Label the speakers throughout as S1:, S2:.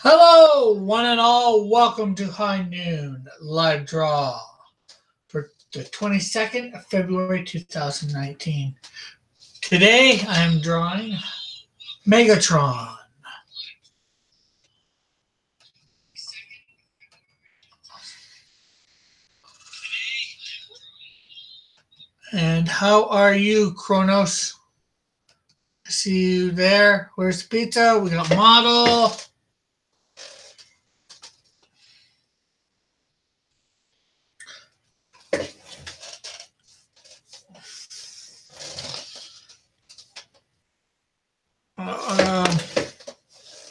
S1: Hello, one and all. Welcome to High Noon Live Draw for the 22nd of February 2019. Today I am drawing Megatron. And how are you, Kronos? I see you there. Where's pizza? We got model.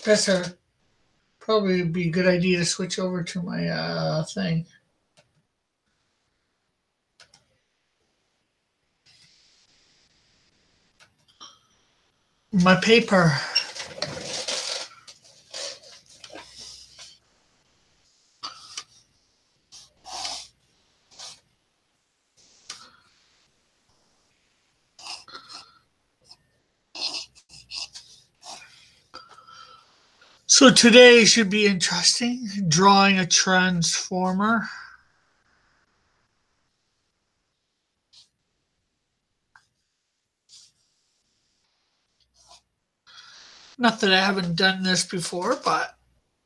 S1: Guess probably be a good idea to switch over to my thing. My paper. So today should be interesting. Drawing a transformer. Not that I haven't done this before, but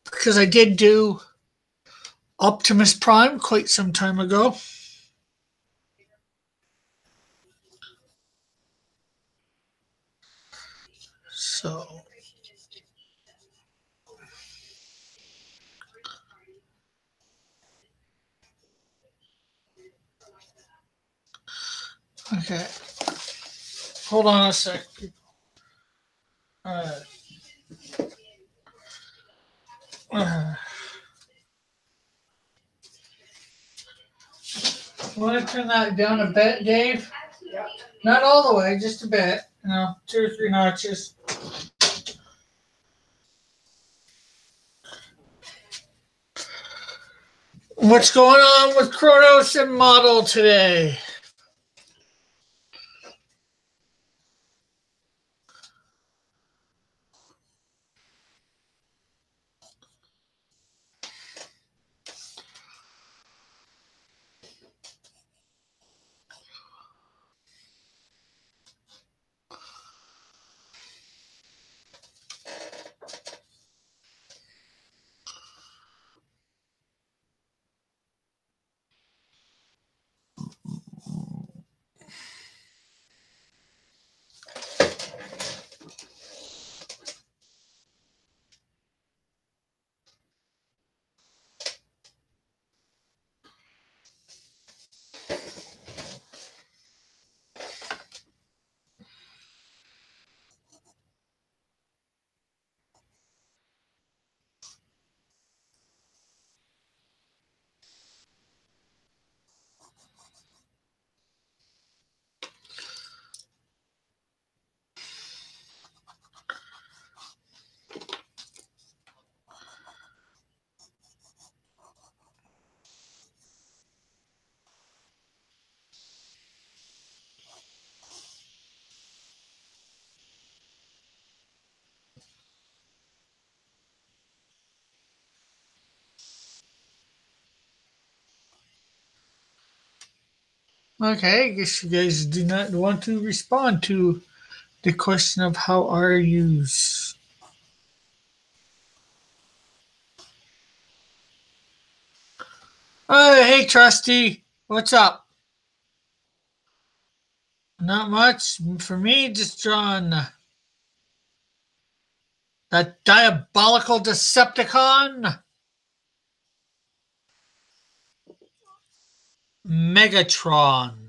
S1: because I did do Optimus Prime quite some time ago. So, okay. Hold on a sec. Uh, uh, Want to turn that down a bit, Dave? Yeah. Not all the way, just a bit. 2 or 3 notches. What's going on with Kronos and Model today? Okay, I guess you guys do not want to respond to the question of how are yous. Hey, Trusty. What's up? Not much. For me, just drawing that diabolical Decepticon, Megatron.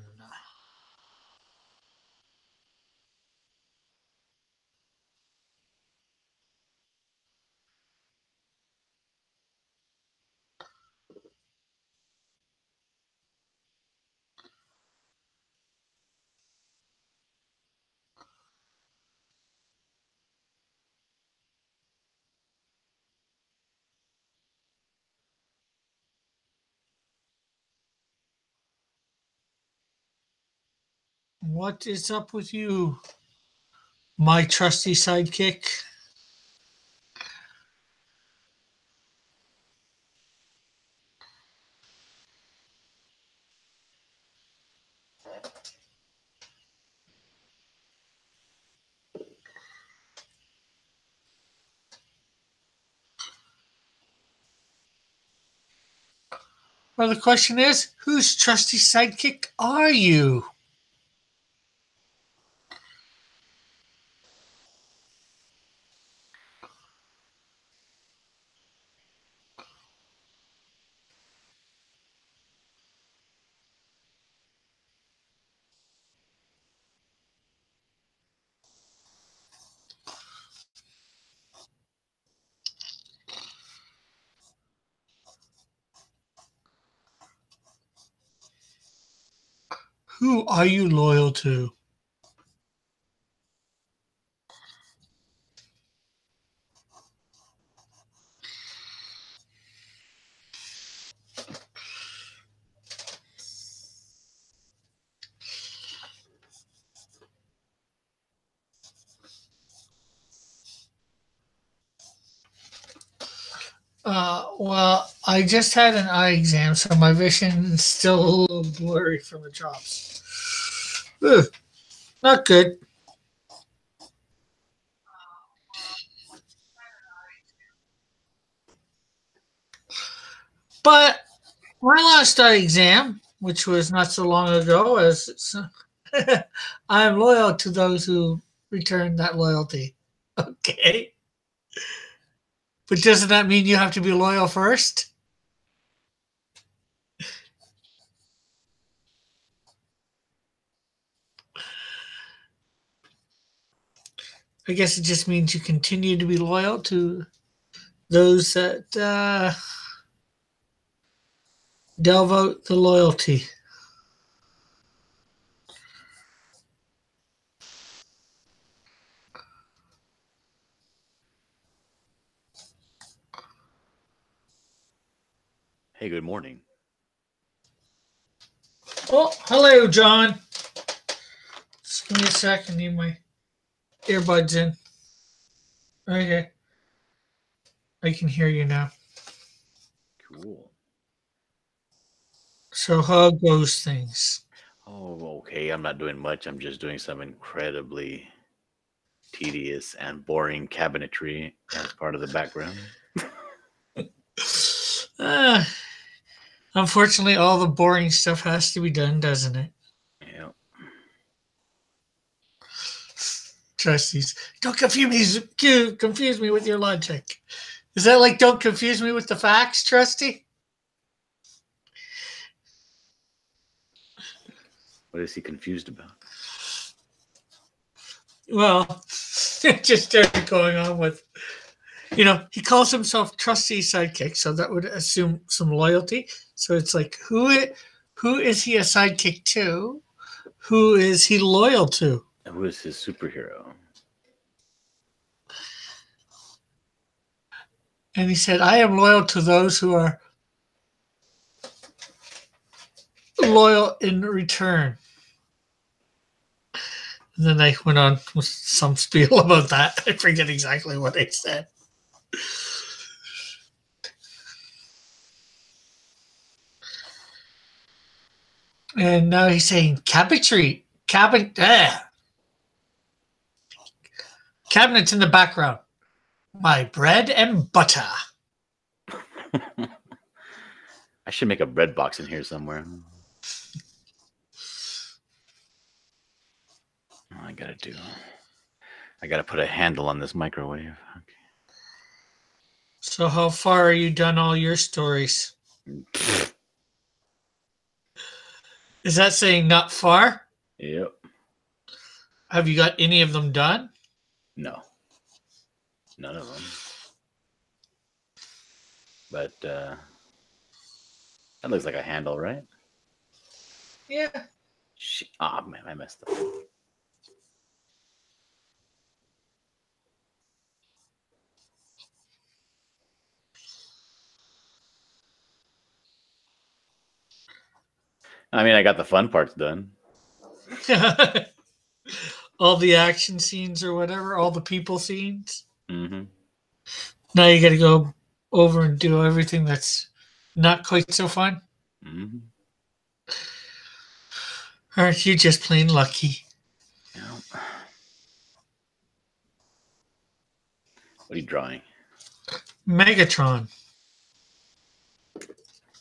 S1: What is up with you, my trusty sidekick? Well, the question is, whose trusty sidekick are you? Who are you loyal to? Well, I just had an eye exam, so my vision is still a little blurry from the drops. Ugh, not good. But my last eye exam, which was not so long ago, as I am loyal to those who return that loyalty. Okay. But doesn't that mean you have to be loyal first? I guess it just means you continue to be loyal to those that delve out the loyalty.
S2: Hey, good morning.
S1: Oh, hello, John. Just give me a sec. I need my earbuds in. Okay. I can hear you now.
S2: Cool.
S1: So how goes things?
S2: Oh, okay. I'm not doing much. I'm just doing some incredibly tedious and boring cabinetry as part of the background.
S1: Uh, Unfortunately, all the boring stuff has to be done, doesn't it?
S2: Yeah.
S1: Trustees, don't confuse me with your logic. Is that like don't confuse me with the facts, Trusty?
S2: What is he confused about?
S1: Well, it just started going on with, he calls himself Trustee Sidekick, so that would assume some loyalty. So it's like, who is he a sidekick to? Who is he loyal to?
S2: Who is his superhero?
S1: And he said, I am loyal to those who are loyal in return. And then they went on with some spiel about that. I forget exactly what they said. And now he's saying cabinetry, cabinets in the background. My bread and butter.
S2: I should make a bread box in here somewhere. I gotta put a handle on this microwave. Okay.
S1: So how far are you done all your stories? Is that saying not far?
S2: Yep.
S1: Have you got any of them done?
S2: No. None of them. But that looks like a handle, right?
S1: Yeah.
S2: Ah, man, I messed up. I mean, I got the fun parts done.
S1: All the action scenes or whatever, all the people scenes.
S2: Mm-hmm.
S1: Now you got to go over and do everything that's not quite so fun.
S2: Mm-hmm.
S1: Aren't you just plain lucky?
S2: Yeah. What are you drawing?
S1: Megatron.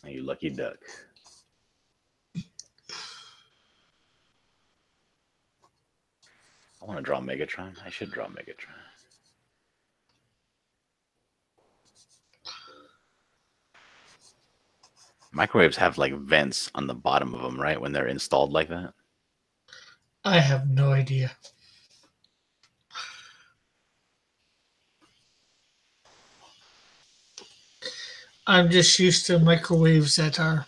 S2: You lucky duck. I want to draw Megatron. I should draw Megatron. Microwaves have like vents on the bottom of them, right? When they're installed like that.
S1: I have no idea. I'm just used to microwaves that are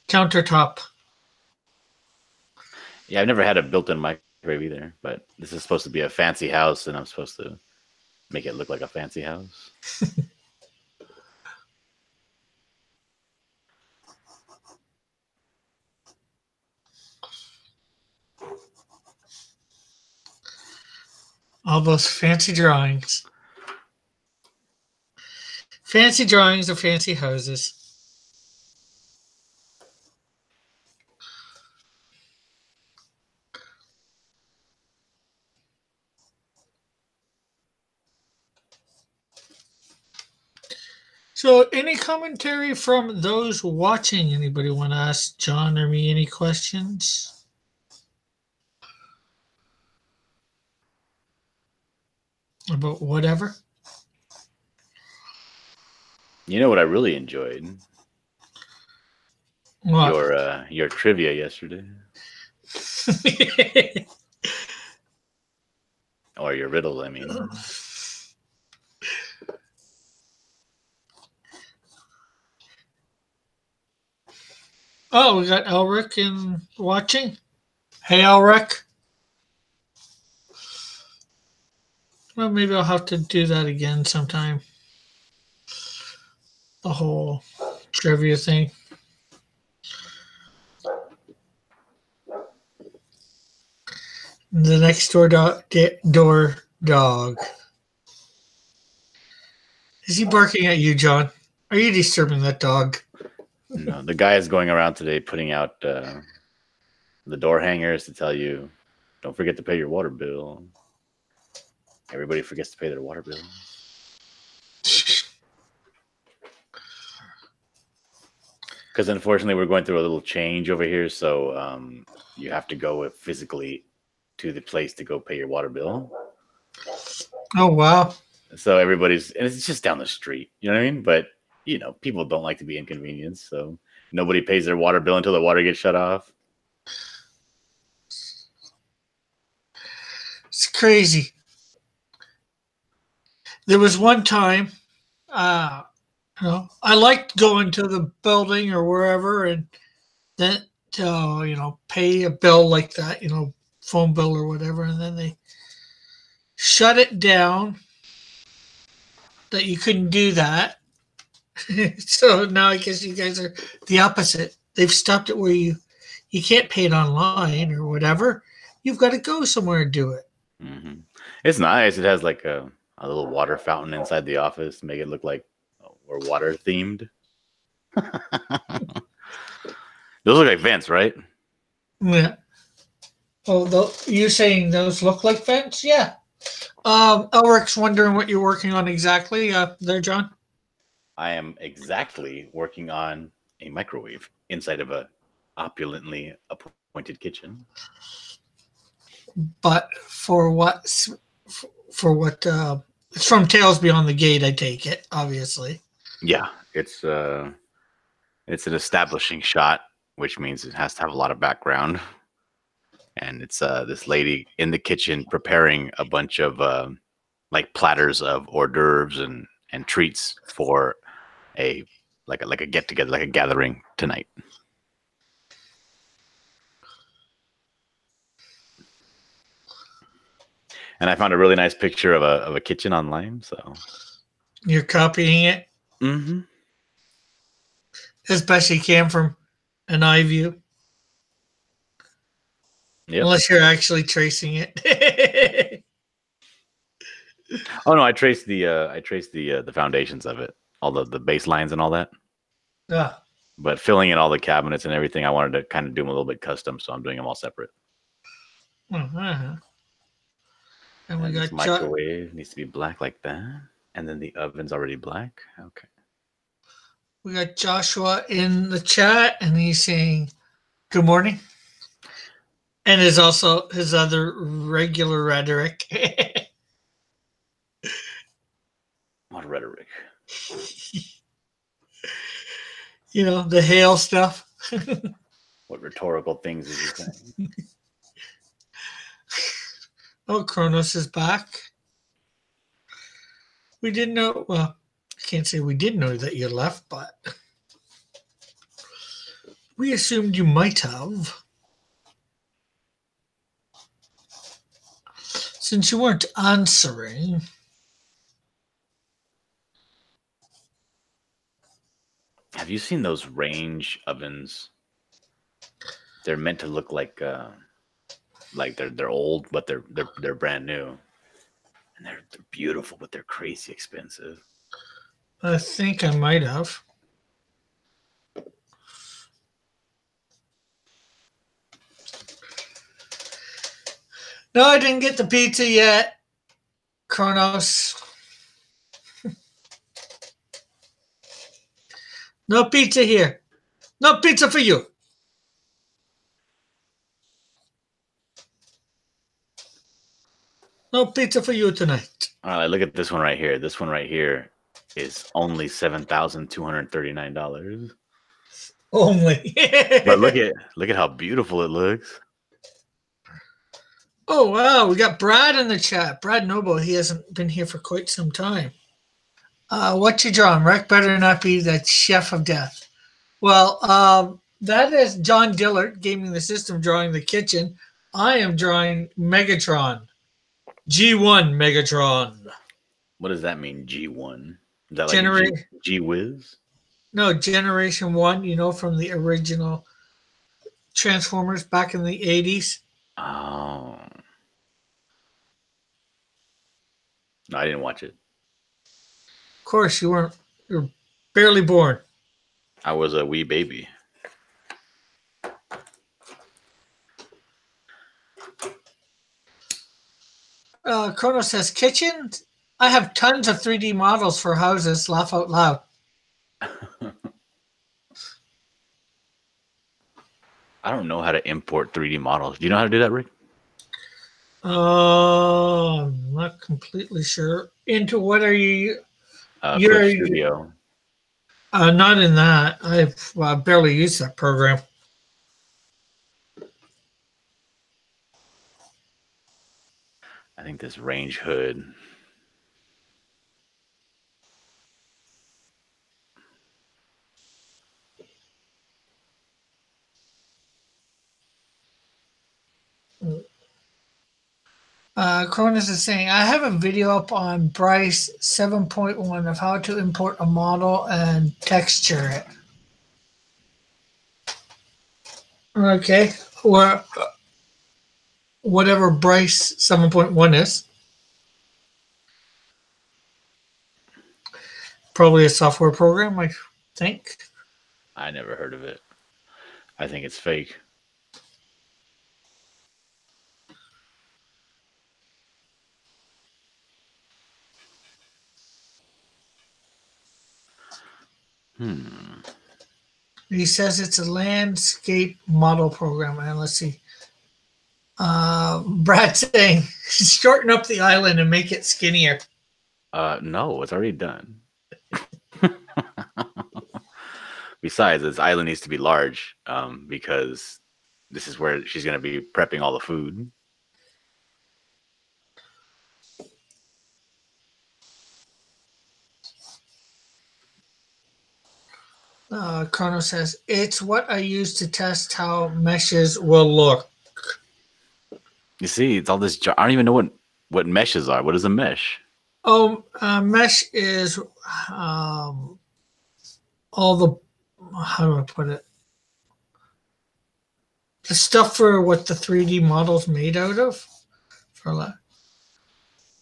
S1: countertop.
S2: Yeah, I've never had a built-in microwave either, but this is supposed to be a fancy house, and I'm supposed to make it look like a fancy house.
S1: All those fancy drawings. Fancy drawings of fancy houses. So, any commentary from those watching? Anybody want to ask John or me any questions? About whatever?
S2: You know what I really enjoyed?
S1: What?
S2: Your trivia yesterday, or your riddle. I mean,
S1: Oh, we got Elric in watching. Hey, Elric. Well, maybe I'll have to do that again sometime. The whole trivia thing. The next door dog. Is he barking at you, John? Are you disturbing that dog?
S2: no, the guy is going around today putting out the door hangers to tell you, don't forget to pay your water bill. Everybody forgets to pay their water bill. Because unfortunately, we're going through a little change over here, so you have to go physically to the place to go pay your water bill.
S1: Oh, wow.
S2: So and it's just down the street, you know what I mean? But, people don't like to be inconvenienced, so nobody pays their water bill until the water gets shut off.
S1: It's crazy. There was one time, I liked going to the building or wherever and then, pay a bill like that, phone bill or whatever, and then they shut it down that you couldn't do that. So now I guess you guys are the opposite. They've stopped it where you can't pay it online or whatever. You've got to go somewhere and do it.
S2: Mm-hmm. It's nice. It has like a little water fountain inside the office to make it look like we're water themed. Those look like vents, right?
S1: Yeah. Oh, you saying those look like vents? Yeah. Elric's wondering what you're working on exactly there, John.
S2: I am exactly working on a microwave inside of a opulently appointed kitchen.
S1: But for what? It's from Tales Beyond the Gate. I take it, obviously.
S2: Yeah, it's an establishing shot, which means it has to have a lot of background. And it's this lady in the kitchen preparing a bunch of like platters of hors d'oeuvres and treats for a get together, like a gathering tonight. And I found a really nice picture of a kitchen online. So
S1: you're copying it, as best you can from an eye view. Yep. Unless you're actually tracing it.
S2: Oh no, I traced the foundations of it, all the base lines and all that.
S1: Yeah.
S2: But filling in all the cabinets and everything, I wanted to kind of do them a little bit custom, so I'm doing them all separate.
S1: Uh-huh. And we got
S2: microwave needs to be black like that, and then the oven's already black. Okay.
S1: We got Joshua in the chat, and he's saying good morning. And is also his other regular rhetoric.
S2: What rhetoric?
S1: You know, the hail stuff.
S2: What rhetorical things is he saying?
S1: Oh, Kronos is back. We didn't know. Well, I can't say we did know that you left, but we assumed you might have. Since you weren't answering.
S2: Have you seen those range ovens? They're meant to look like they're old, but they're brand new, and they're beautiful, but they're crazy expensive.
S1: I think I might have. No, I didn't get the pizza yet. Kronos. No pizza here. No pizza for you. No pizza for you tonight.
S2: All right, look at this one right here. This one right here is only $7,239.
S1: Only.
S2: But look at how beautiful it looks.
S1: Oh, wow. We got Brad in the chat. Brad Noble. He hasn't been here for quite some time. What you drawing? Rec better not be that chef of death. Well, that is John Dillard, Gaming the System, drawing the kitchen. I am drawing Megatron. G1 Megatron.
S2: What does that mean, G1? Is that
S1: like
S2: G-Whiz?
S1: No, Generation 1, you know, from the original Transformers back in the 80s.
S2: Oh. No, I didn't watch it.
S1: Of course, you were barely born.
S2: I was a wee baby.
S1: Kronos says, kitchen? I have tons of 3D models for houses. Laugh out loud.
S2: I don't know how to import 3D models. Do you know how to do that, Rick?
S1: I'm not completely sure. Into what are you?
S2: Clip Studio.
S1: Not in that. I've barely used that program.
S2: I think this range hood.
S1: Cronus is saying, I have a video up on Bryce 7.1 of how to import a model and texture it. Okay. Or whatever Bryce 7.1 is. Probably a software program, I think.
S2: I never heard of it. I think it's fake.
S1: He says it's a landscape model program. And let's see. Brad saying, shorten up the island and make it skinnier.
S2: No, it's already done. Besides, this island needs to be large because this is where she's going to be prepping all the food.
S1: Chrono says, it's what I use to test how meshes will look.
S2: You see, it's all this. I don't even know what meshes are. What is a mesh?
S1: Oh, mesh is all the, how do I put it? The stuff for what the 3D model's made out of.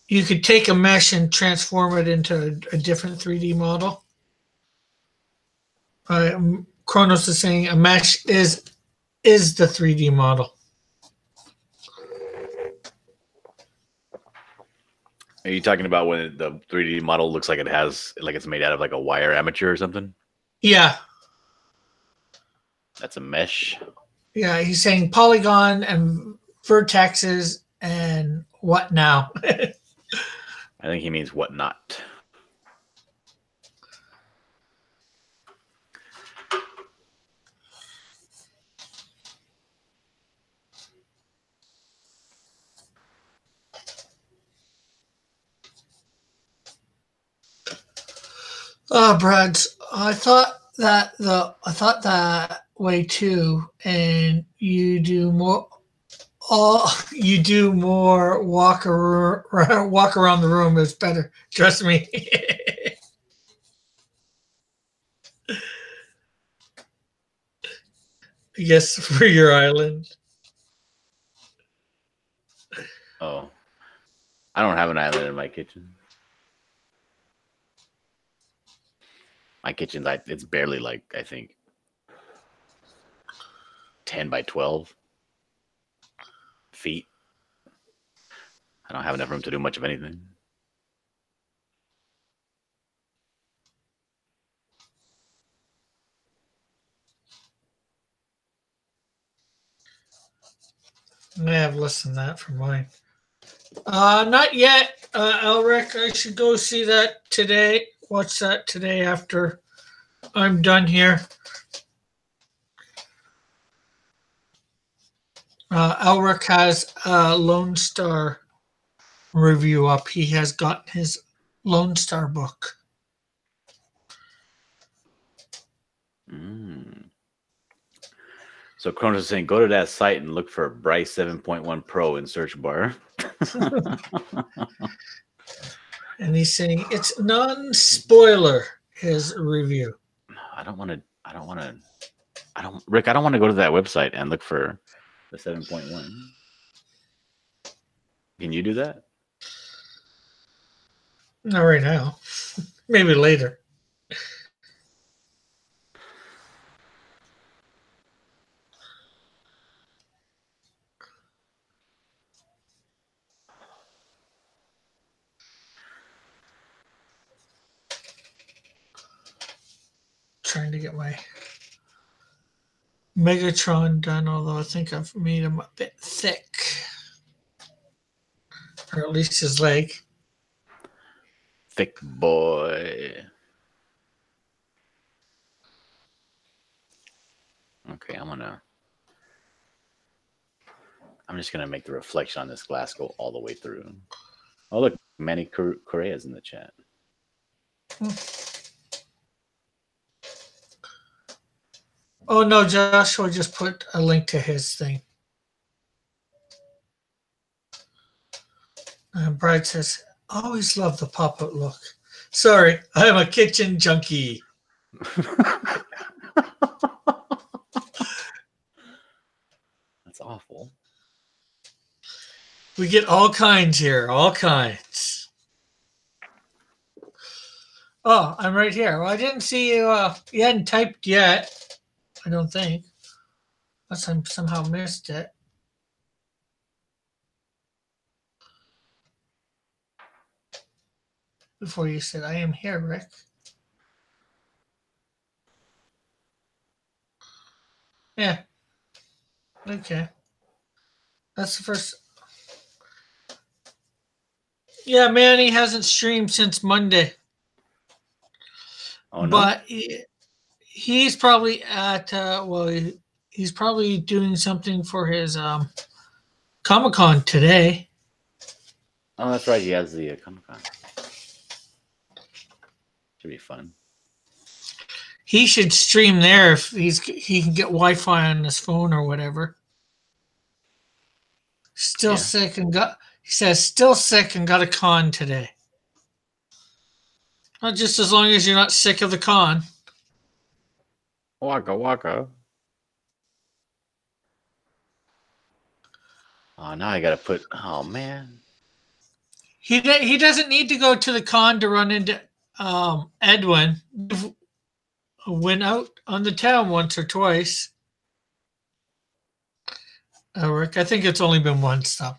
S1: You could take a mesh and transform it into a different 3D model. Kronos is saying a mesh is the 3D model.
S2: Are you talking about when the 3D model looks like it's made out of like a wire armature or something?
S1: Yeah.
S2: That's a mesh.
S1: Yeah, he's saying polygon and vertexes and what now?
S2: I think he means what not.
S1: Oh, Brad, I thought that way too, and you do more. You do more walk around the room is better. Trust me. Yes, for your island.
S2: Oh, I don't have an island in my kitchen. My kitchen's like it's barely like I think 10 by 12 feet. I don't have enough room to do much of anything.
S1: I have less than that for mine. Not yet, Elric. I should go see that today. Watch that today after I'm done here. Elric has a Lone Star review up. He has gotten his Lone Star book.
S2: Mm. So Cronus is saying, go to that site and look for Bryce 7.1 Pro in search bar.
S1: And he's saying it's non-spoiler, his review.
S2: Rick, I don't want to go to that website and look for the 7.1. Can you do that?
S1: Not right now. Maybe later. Trying to get my Megatron done, although I think I've made him a bit thick. Or at least his leg.
S2: Thick boy. Okay, I'm just gonna make the reflection on this glass go all the way through. Oh look, Manny Correa's in the chat.
S1: Oh no, Joshua just put a link to his thing. Bride says, always love the pop-up look. Sorry, I'm a kitchen junkie.
S2: That's awful.
S1: We get all kinds here, all kinds. Oh, I'm right here. Well, I didn't see you. You hadn't typed yet, I don't think. Unless I somehow missed it. Before you said, I am here, Rick. Yeah. Okay. That's the first. Yeah, Manny hasn't streamed since Monday.
S2: Oh no.
S1: But he's probably at, he's probably doing something for his Comic-Con today.
S2: Oh, that's right. He has the Comic-Con. Should be fun.
S1: He should stream there if he can get Wi-Fi on his phone or whatever. Still sick and got. He says still sick and got a con today. Not just as long as you're not sick of the con.
S2: Waka waka. Oh, now I gotta put. Oh man.
S1: He doesn't need to go to the con to run into Edwin. Went out on the town once or twice. Rick, I think it's only been once though.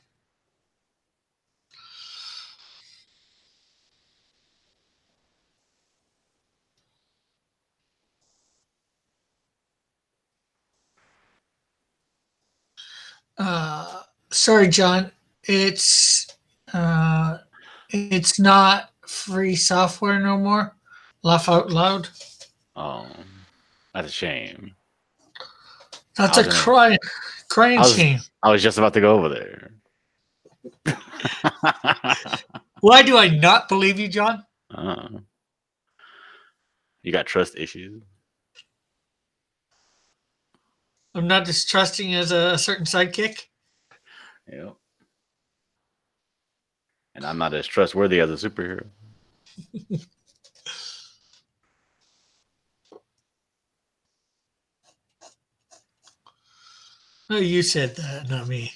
S1: Sorry, John. It's uh, it's not free software no more. Laugh out loud.
S2: Oh, that's a shame.
S1: That's
S2: I was
S1: a
S2: gonna.
S1: crying
S2: I was.
S1: shame.
S2: I was just about to go over there.
S1: Why do I not believe you, John?
S2: You got trust issues.
S1: I'm not distrusting as a certain sidekick.
S2: Yep. And I'm not as trustworthy as a superhero.
S1: Oh, you said that, not me.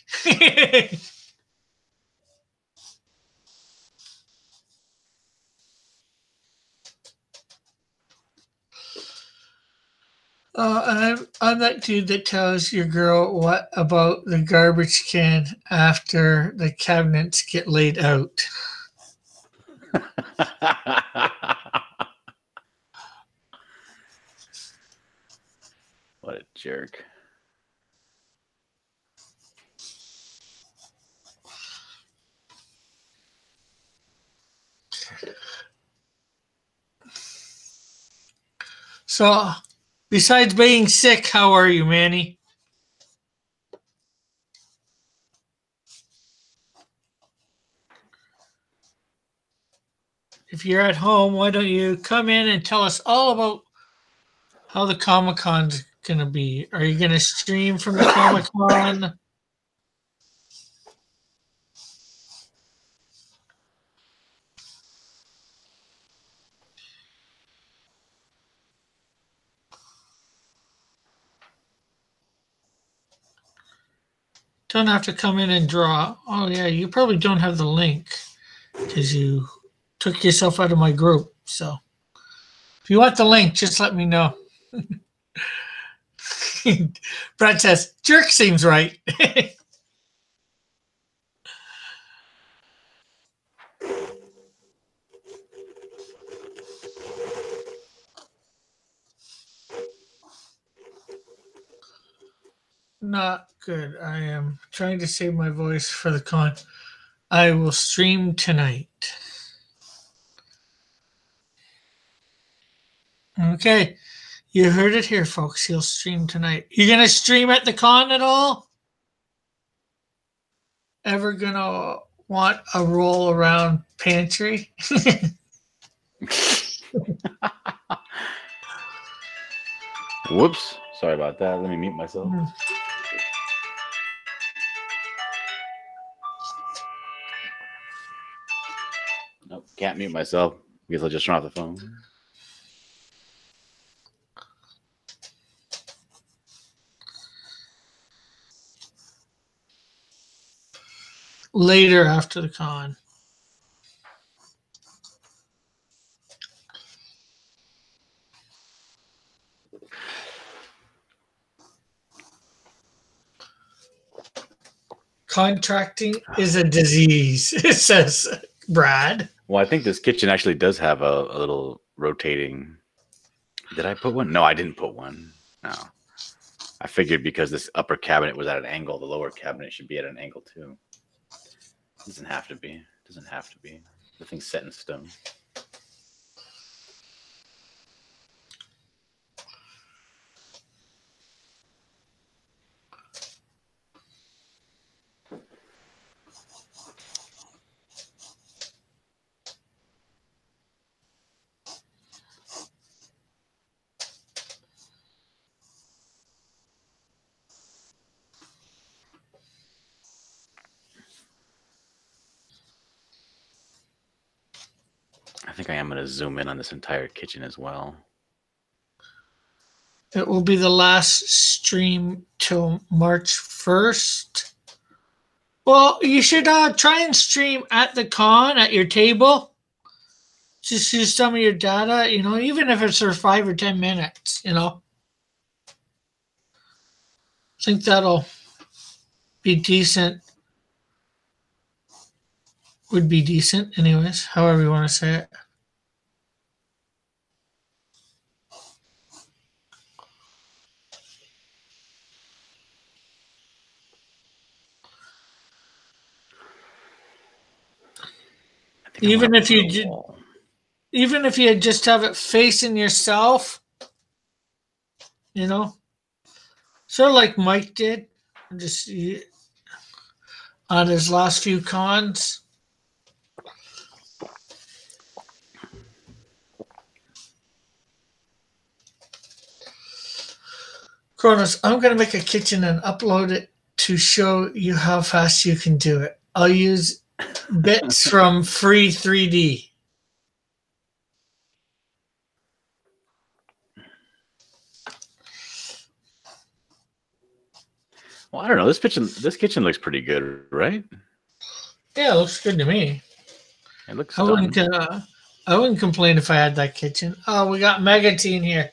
S1: I'm that dude that tells your girl what about the garbage can after the cabinets get laid out.
S2: What a jerk.
S1: So, besides being sick, how are you, Manny? If you're at home, why don't you come in and tell us all about how the Comic Con's gonna be? Are you gonna stream from the Comic Con? Don't have to come in and draw. Oh yeah, you probably don't have the link because you took yourself out of my group. So if you want the link, just let me know. Brad says, jerk seems right. Not good. I am trying to save my voice for the con. I will stream tonight. Okay. You heard it here, folks. He'll stream tonight. You gonna stream at the con at all? Ever gonna want a roll around pantry?
S2: Whoops. Sorry about that. Let me mute myself. Nope, can't mute myself because I'll just turn off the phone.
S1: Later after the con. Contracting is a disease, says Brad.
S2: Well, I think this kitchen actually does have a little rotating. Did I put one? No, I didn't put one. No. I figured because this upper cabinet was at an angle, the lower cabinet should be at an angle too. Doesn't have to be. Doesn't have to be. The thing's set in stone. I think I am going to zoom in on this entire kitchen as well.
S1: It will be the last stream till March 1st. Well, you should try and stream at the con at your table. Just use some of your data, even if it's for 5 or 10 minutes, I think that'll be decent. Would be decent, anyways, however you want to say it.
S2: think I
S1: Even
S2: want to
S1: if
S2: put
S1: you
S2: a
S1: ju-
S2: wall.
S1: even if you just have it facing yourself, you know, sort of like Mike did, just on his last few cons. Cronus, I'm going to make a kitchen and upload it to show you how fast you can do it. I'll use bits from Free 3D.
S2: Well, I don't know. This kitchen looks pretty good, right?
S1: Yeah, it looks good to me.
S2: It looks
S1: I
S2: done.
S1: wouldn't, I wouldn't complain if I had that kitchen. Oh, we got Megatron here.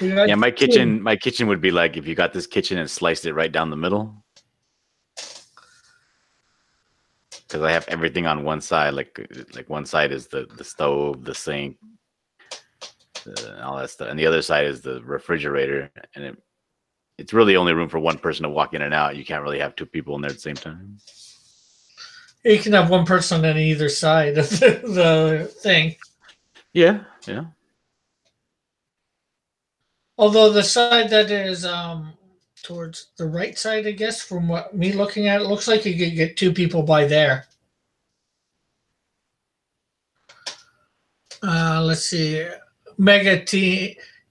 S2: Yeah, my kitchen would be like if you got this kitchen and sliced it right down the middle. Because I have everything on one side. Like one side is the stove, the sink, all that stuff, and the other side is the refrigerator. And it's really only room for one person to walk in and out. You can't really have two people in there at the same time.
S1: You can have one person on either side of the thing.
S2: Yeah, yeah.
S1: Although the side that is towards the right side, I guess, from what me looking at, it looks like you could get two people by there. Let's see.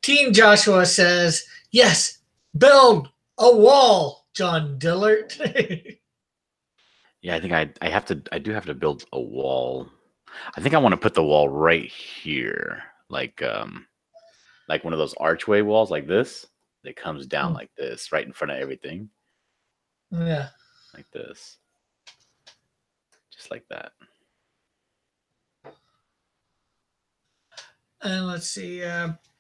S1: Teen Joshua says, yes, build a wall, John Dillard.
S2: Yeah, I think I do have to build a wall. I think I want to put the wall right here. Like one of those archway walls like this that comes down like this, right in front of everything.
S1: Yeah.
S2: Like this. Just like that.
S1: And let's see.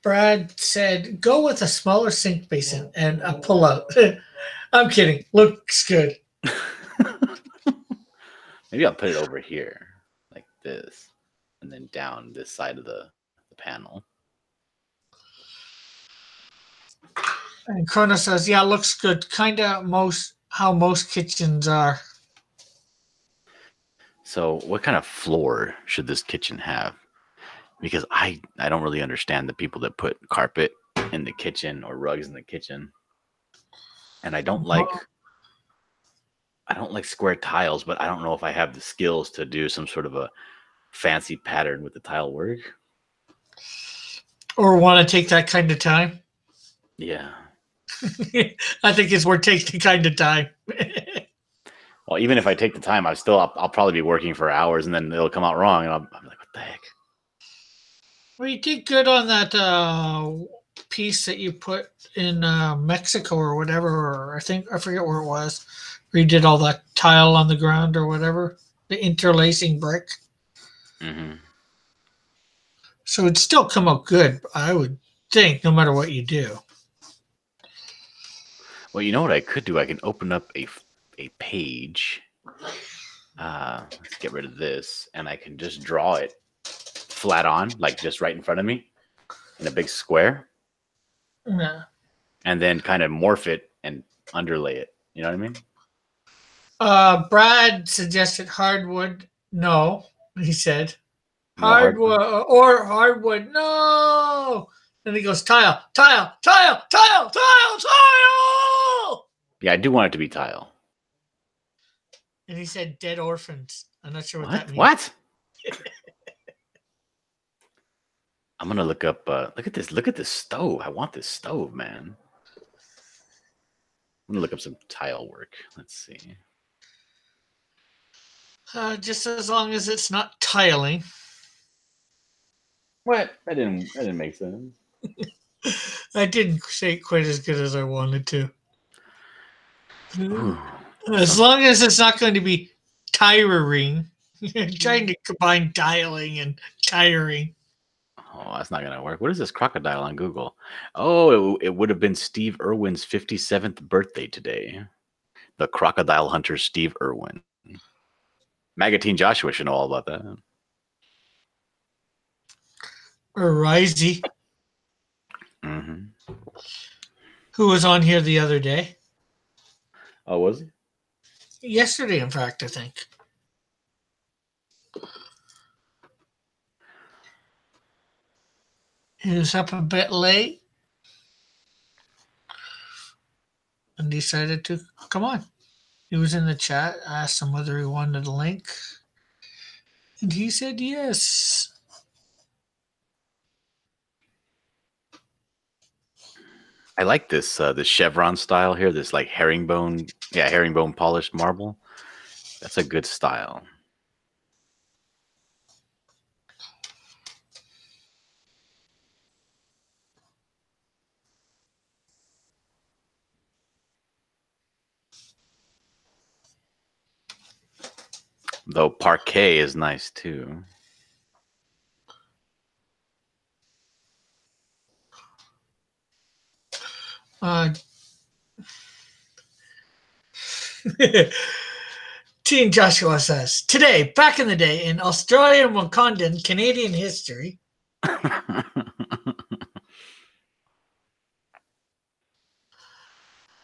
S1: Brad said, go with a smaller sink basin and a pull-out. I'm kidding. Looks good.
S2: Maybe I'll put it over here, like this, and then down this side of the panel.
S1: And Krona says, yeah, looks good. Kind of how most kitchens are.
S2: So what kind of floor should this kitchen have? Because I don't really understand the people that put carpet in the kitchen or rugs in the kitchen. And I don't like square tiles, but I don't know if I have the skills to do some sort of a fancy pattern with the tile work.
S1: Or want to take that kind of time.
S2: Yeah.
S1: I think it's worth taking the kind of time.
S2: Well, even if I take the time, I'll probably be working for hours, and then it'll come out wrong, and I'm like, what the heck?
S1: Well, you did good on that piece that you put in Mexico or whatever, or I forget where it was. Where you did all that tile on the ground or whatever, the interlacing brick.
S2: Mm-hmm.
S1: So it'd still come out good, I would think, no matter what you do.
S2: Well, you know what I could do? I can open up a page. Let's get rid of this, and I can just draw it flat on, like just right in front of me, in a big square.
S1: Yeah.
S2: And then kind of morph it and underlay it. You know what I mean?
S1: Brad suggested hardwood. No, he said.
S2: No
S1: Hardwood or hardwood. No. Then he goes tile, tile, tile, tile, tile, tile.
S2: Yeah, I do want it to be tile.
S1: And he said dead orphans. I'm not sure what that means.
S2: What? I'm gonna look up. Look at this. Look at this stove. I want this stove, man. I'm gonna look up some tile work. Let's see.
S1: Just as long as it's not tiling.
S2: What? That didn't make sense.
S1: I didn't say it quite as good as I wanted to.
S2: Ooh,
S1: As long as it's not going to be tiring. Trying to combine tiling and tiring.
S2: Oh, that's not gonna work. What is this crocodile on Google? Oh, it would have been Steve Irwin's 57th birthday today. The crocodile hunter Steve Irwin. Megatron Joshua should know all about that.
S1: Or Risey,
S2: Mm-hmm.
S1: who was on here the other day.
S2: Oh, was he?
S1: Yesterday, in fact, I think. He was up a bit late and decided to come on. He was in the chat, asked him whether he wanted a link, and he said yes.
S2: I like this this chevron style here. This like herringbone polished marble. That's a good style. Though parquet is nice too.
S1: Teen Joshua says, today, back in the day, in Australian Wakandan Canadian history.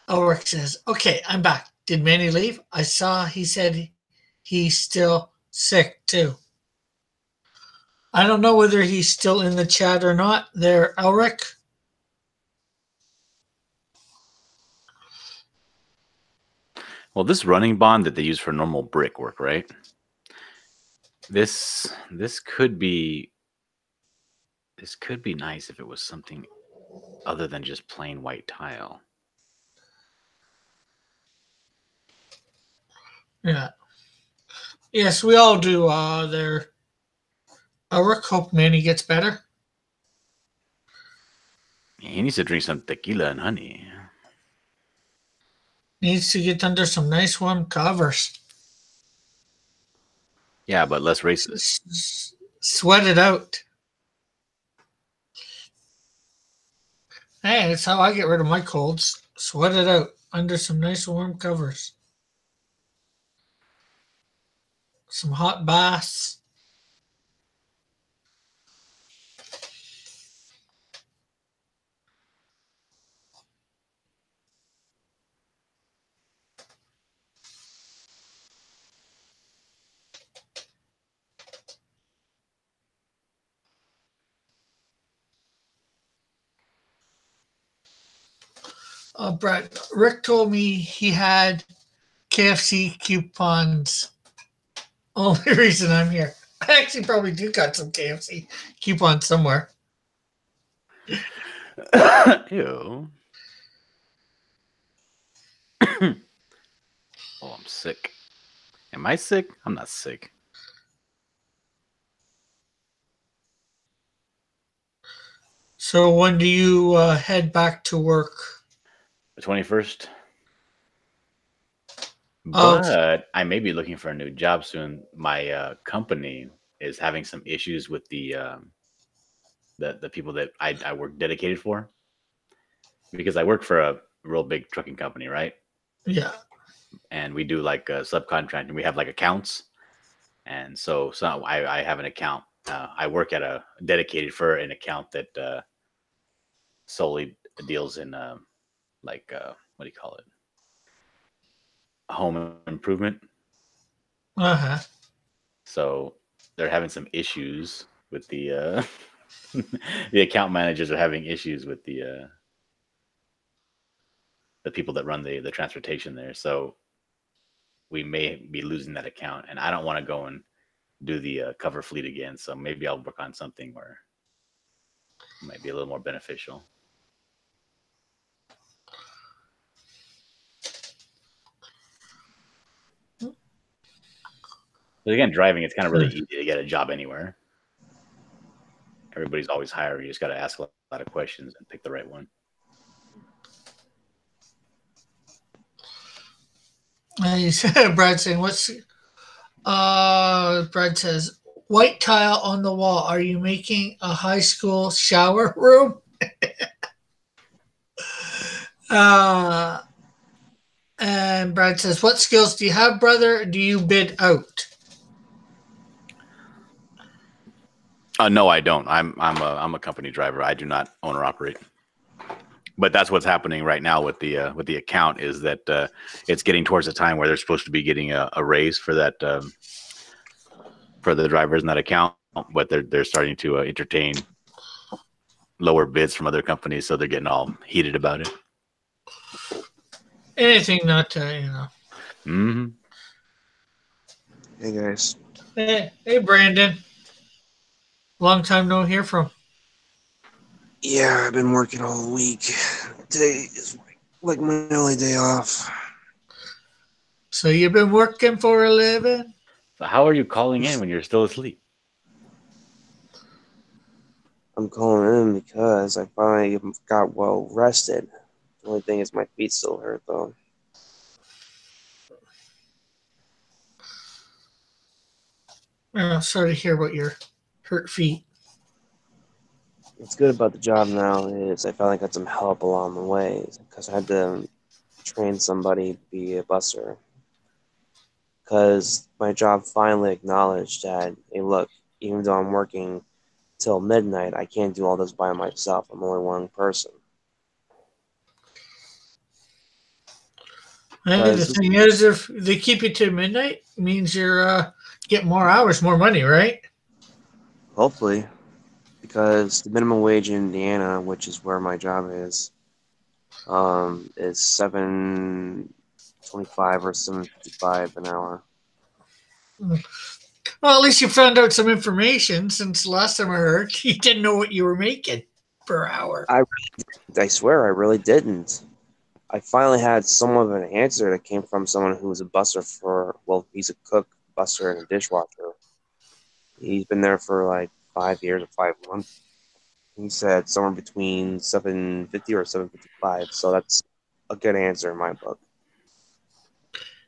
S1: Ulrich says, okay, I'm back. Did Manny leave? I saw he said he's still sick too. I don't know whether he's still in the chat or not there, Ulrich.
S2: Well, this running bond that they use for normal brickwork, right? This could be nice if it was something other than just plain white tile.
S1: Yeah. Yes, we all do there. Ulrich, hope Manny gets better.
S2: He needs to drink some tequila and honey.
S1: Needs to get under some nice warm covers.
S2: Yeah, but less racist.
S1: Sweat it out. Hey, that's how I get rid of my colds. Sweat it out under some nice warm covers. Some hot baths. Brett, Rick told me he had KFC coupons. Only reason I'm here. I actually probably do got some KFC coupons somewhere.
S2: Ew. Oh, I'm sick. Am I sick? I'm not sick.
S1: So when do you head back to work?
S2: The 21st. But I may be looking for a new job soon. My company is having some issues with the people that I work dedicated for, because I work for a real big trucking company, right?
S1: Yeah.
S2: And we do like subcontracting. We have like accounts, and so I have an account. I work at a dedicated for an account that solely deals in like what do you call it? Home improvement.
S1: Uh-huh.
S2: So they're having some issues with the the account managers are having issues with the people that run the transportation there. So we may be losing that account, and I don't want to go and do the cover fleet again. So maybe I'll work on something where it might be a little more beneficial. But again, driving, it's kind of really easy to get a job anywhere. Everybody's always hiring. You just got to ask a lot of questions and pick the right one.
S1: Brad saying, Brad says, white tile on the wall. Are you making a high school shower room? And Brad says, what skills do you have, brother? Do you bid out?
S2: No, I don't. I'm a company driver. I do not own or operate. But that's what's happening right now with the account, is that it's getting towards the time where they're supposed to be getting a raise for that for the drivers in that account, but they're starting to entertain lower bids from other companies, so they're getting all heated about it.
S1: Anything not to,
S2: Mm-hmm.
S3: Hey guys.
S1: Hey, Brandon. Long time no hear from.
S3: Yeah, I've been working all week. Today is like my only day off.
S1: So you've been working for a living?
S2: So how are you calling in when you're still asleep?
S3: I'm calling in because I finally got well rested. The only thing is my feet still hurt though.
S1: Sorry to hear about your hurt feet.
S3: What's good about the job now is I finally got some help along the way because I had to train somebody to be a busser. Because my job finally acknowledged that, hey, look, even though I'm working till midnight, I can't do all this by myself. I'm only one person.
S1: And the thing is, if they keep you to midnight, it means you're getting more hours, more money, right?
S3: Hopefully, because the minimum wage in Indiana, which is where my job is $7.25 or $7.55 an hour.
S1: Well, at least you found out some information since last time I heard you didn't know what you were making per hour.
S3: I swear I really didn't. I finally had somewhat of an answer that came from someone who was a busser he's a cook, busser, and a dishwasher. He's been there for like 5 years or 5 months. He said somewhere between $7.50 or $7.55, so that's a good answer in my book.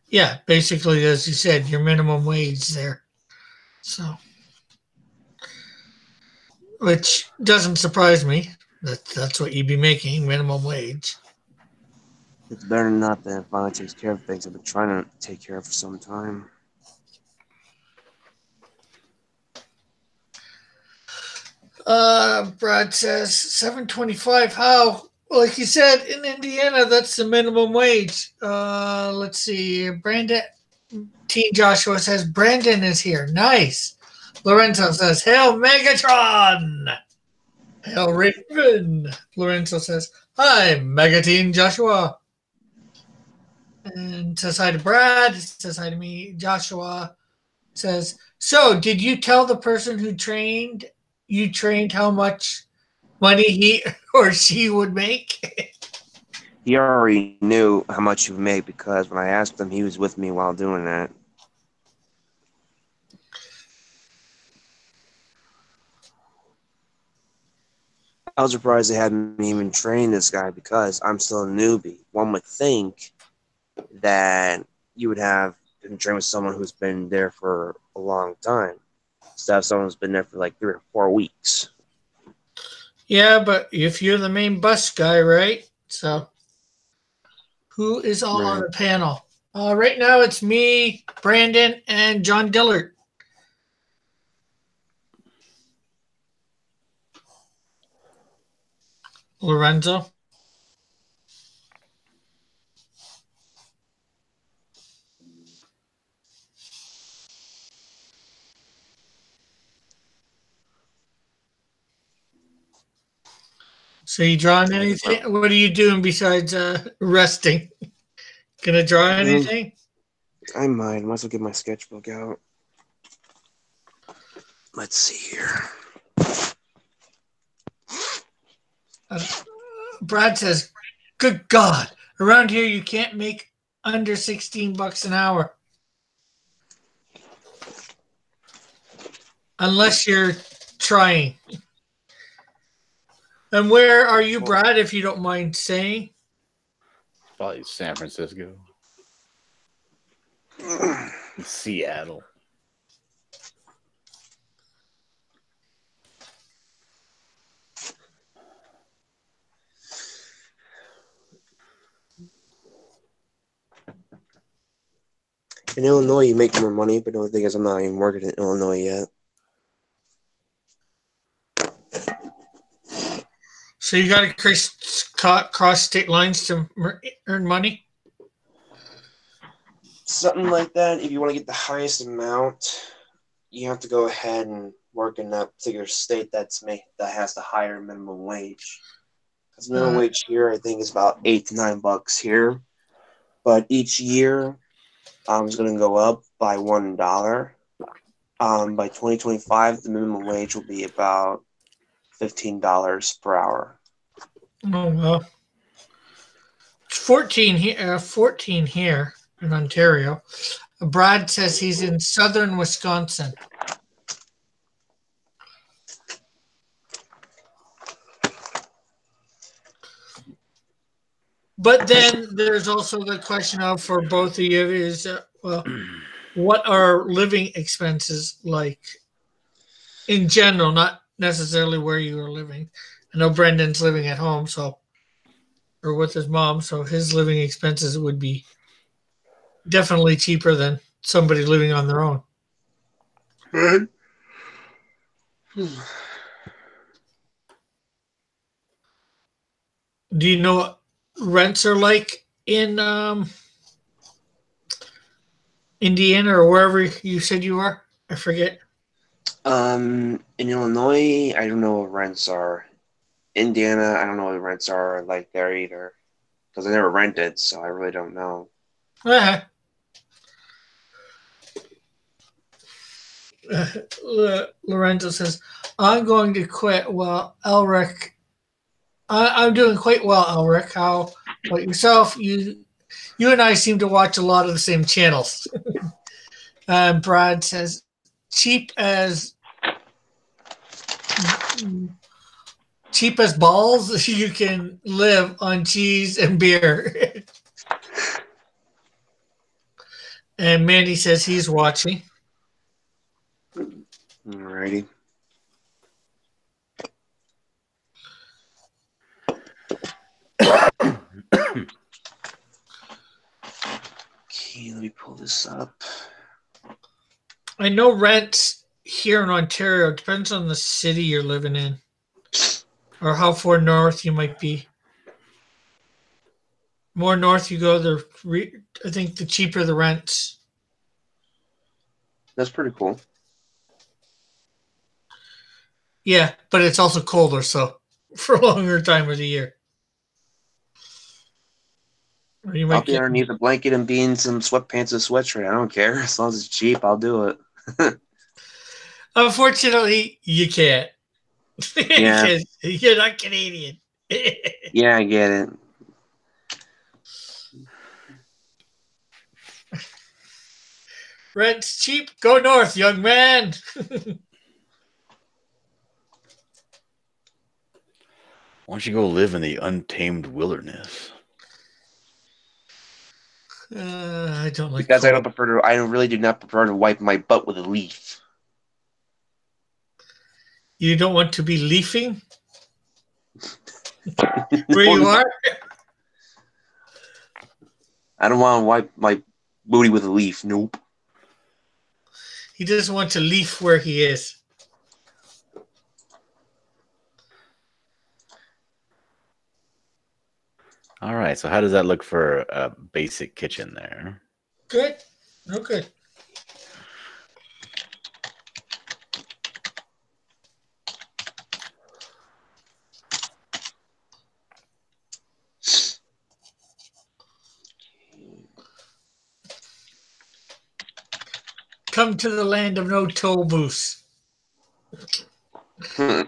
S1: Yeah, basically, as you said, your minimum wage there. So, which doesn't surprise me. That's what you'd be making, minimum wage.
S3: It's better than nothing. It finally takes care of things I've been trying to take care of for some time.
S1: Brad says $7.25. How? Like you said, in Indiana, that's the minimum wage. Let's see. Brandon, Teen Joshua says Brandon is here. Nice. Lorenzo says, "Hail Megatron." Hail Raven. Lorenzo says, "Hi, Megateen Joshua." And says hi to Brad. Says hi to me. Joshua says, "So, did you tell the person who trained how much money he or she would make?"
S3: He already knew how much he would make because when I asked him, he was with me while doing that. I was surprised they hadn't even trained this guy because I'm still a newbie. One would think that you would have been trained with someone who's been there for a long time instead of someone who's been there for like 3 or 4 weeks.
S1: Yeah, but if you're the main bus guy, right? So, who is all on the panel? Right now, it's me, Brandon, and John Dillard. Lorenzo. So you drawing anything? What are you doing besides resting? Gonna draw anything?
S3: I might as well get my sketchbook out. Let's see here.
S1: Brad says, "Good God, around here you can't make under $16 an hour unless you're trying." And where are you, Brad, if you don't mind saying?
S2: Probably San Francisco. Seattle.
S3: In Illinois, you make more money, but the only thing is I'm not even working in Illinois yet.
S1: So you got to cross state lines to earn money?
S3: Something like that. If you want to get the highest amount, you have to go ahead and work in that particular state that has the higher minimum wage. Because minimum wage here, I think, is about $8 to $9 here, but each year, it's going to go up by $1. By 2025, the minimum wage will be about $15 per hour.
S1: Oh well, it's 14 here. 14 here in Ontario. Brad says he's in southern Wisconsin. But then there's also the question of for both of you is well, what are living expenses like in general, not necessarily where you are living. I know Brendan's living at home, so or with his mom, so his living expenses would be definitely cheaper than somebody living on their own.
S3: Right.
S1: Do you know what rents are like in Indiana or wherever you said you are? I forget.
S3: In Illinois, I don't know what rents are. Indiana, I don't know what the rents are like there either. Because I never rented, so I really don't know.
S1: Lorenzo says, I'm going to quit. Well, Elric, I'm doing quite well, Elric. How about yourself? You and I seem to watch a lot of the same channels. Brad says, cheap as balls, you can live on cheese and beer. And Mandy says he's watching.
S3: Alrighty. Okay, let me pull this up.
S1: I know rents here in Ontario depends on the city you're living in or how far north you might be. More north you go, I think the cheaper the rents.
S3: That's pretty cool.
S1: Yeah, but it's also colder, so for a longer time of the year. Or you
S3: I'll
S1: might
S3: be underneath a blanket and be in some sweatpants and sweatshirt. I don't care. As long as it's cheap, I'll do it.
S1: Unfortunately, you can't.
S3: Yeah.
S1: Because you're not Canadian.
S3: Yeah, I get it.
S1: Rent's cheap. Go north, young man.
S2: Why don't you go live in the untamed wilderness?
S1: I don't like
S3: Because
S1: cold.
S3: I really do not prefer to wipe my butt with a leaf.
S1: You don't want to be leafing? Where you are?
S3: I don't want to wipe my booty with a leaf. Nope.
S1: He doesn't want to leaf where he is.
S2: All right. So how does that look for a basic kitchen there?
S1: Good. No good. Come to the land of no toll booths.
S3: Okay,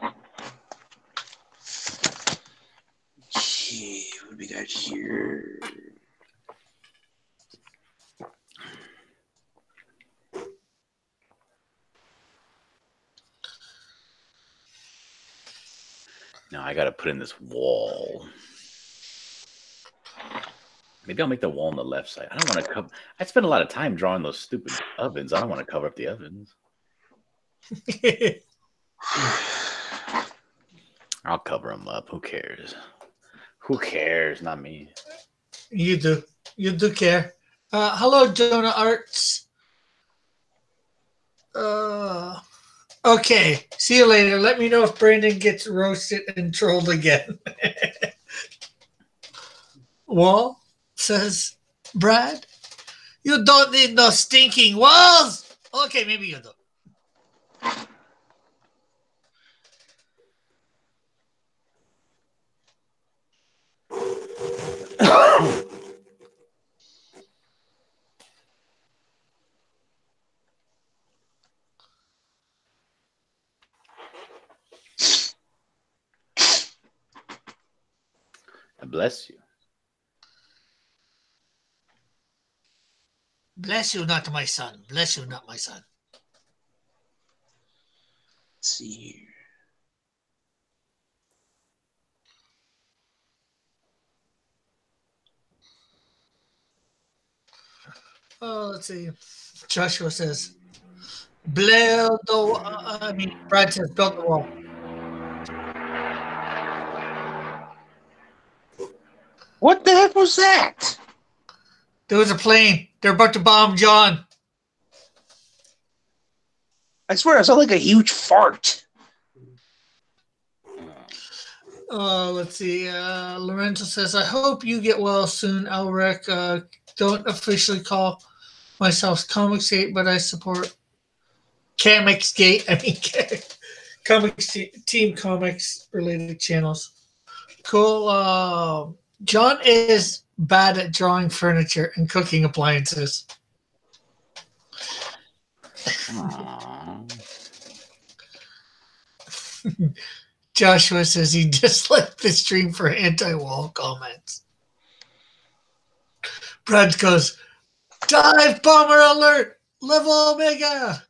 S3: what do we got here?
S2: Now I got to put in this wall. Maybe I'll make the wall on the left side. I don't want to cover. I spent a lot of time drawing those stupid ovens. I don't want to cover up the ovens. I'll cover them up. Who cares? Who cares? Not me.
S1: You do. You do care. Hello, Jonah Arts. Okay. See you later. Let me know if Brandon gets roasted and trolled again. Wall says, Brad, you don't need no stinking walls. Okay, maybe you do.
S2: Bless you.
S1: Bless you, not my son. Bless you, not my son.
S3: Let's see here.
S1: Oh, let's see. Joshua says, Brad says, build the wall.
S3: What the heck was that?
S1: There was a plane. They're about to bomb John.
S3: I swear, I saw like a huge fart.
S1: Let's see. Lorenzo says, I hope you get well soon, Elric. Don't officially call myself Comicsgate, but I support Comicsgate. I mean, Team Comics related channels. Cool. John is bad at drawing furniture and cooking appliances. Joshua says he disliked the stream for anti-wall comments. Brad goes, dive bomber alert, level Omega.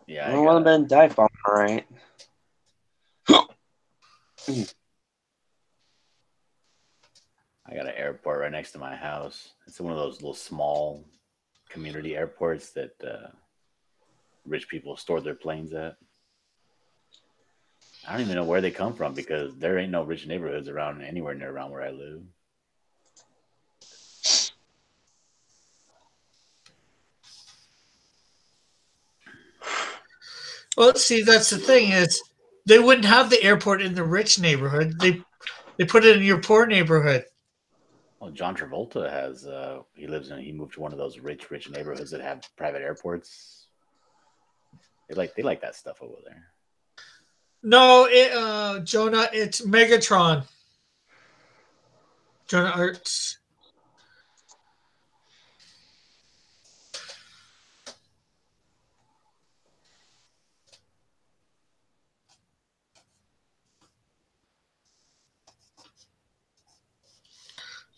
S2: Yeah,
S3: I want to dive bomber, right?
S2: I got an airport right next to my house. It's one of those little small community airports that rich people store their planes at. I don't even know where they come from because there ain't no rich neighborhoods around anywhere near around where I live.
S1: Well, see, that's the thing is they wouldn't have the airport in the rich neighborhood. They put it in your poor neighborhood.
S2: Well, John Travolta has he moved to one of those rich neighborhoods that have private airports. They like that stuff over there.
S1: No, Jonah, it's Megatron. Jonah Arts.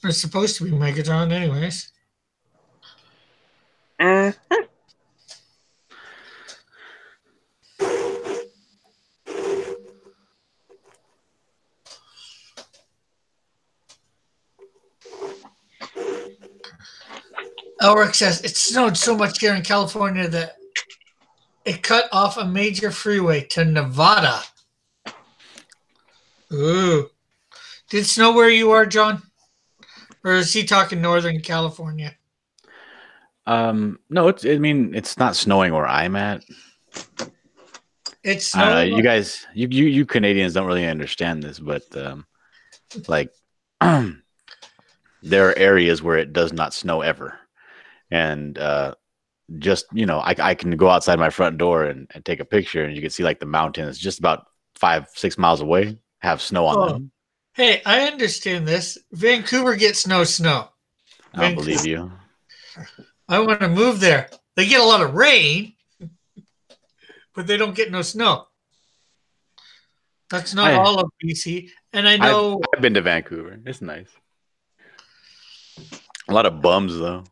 S1: It's supposed to be Megatron anyways. Elric says it snowed so much here in California that it cut off a major freeway to Nevada. Ooh. Did it snow where you are, John? Or is he talking Northern California?
S2: No, it's not snowing where I'm at.
S1: It's
S2: I don't know,
S1: snowing.
S2: you guys, you Canadians don't really understand this, but like there are areas where it does not snow ever, and just I can go outside my front door and take a picture, and you can see like the mountains just about 5-6 miles away have snow on them.
S1: Hey, I understand this. Vancouver gets no snow.
S2: I don't believe you.
S1: I want to move there. They get a lot of rain, but they don't get no snow. That's not all of BC. And I know
S2: I've been to Vancouver. It's nice. A lot of bums though.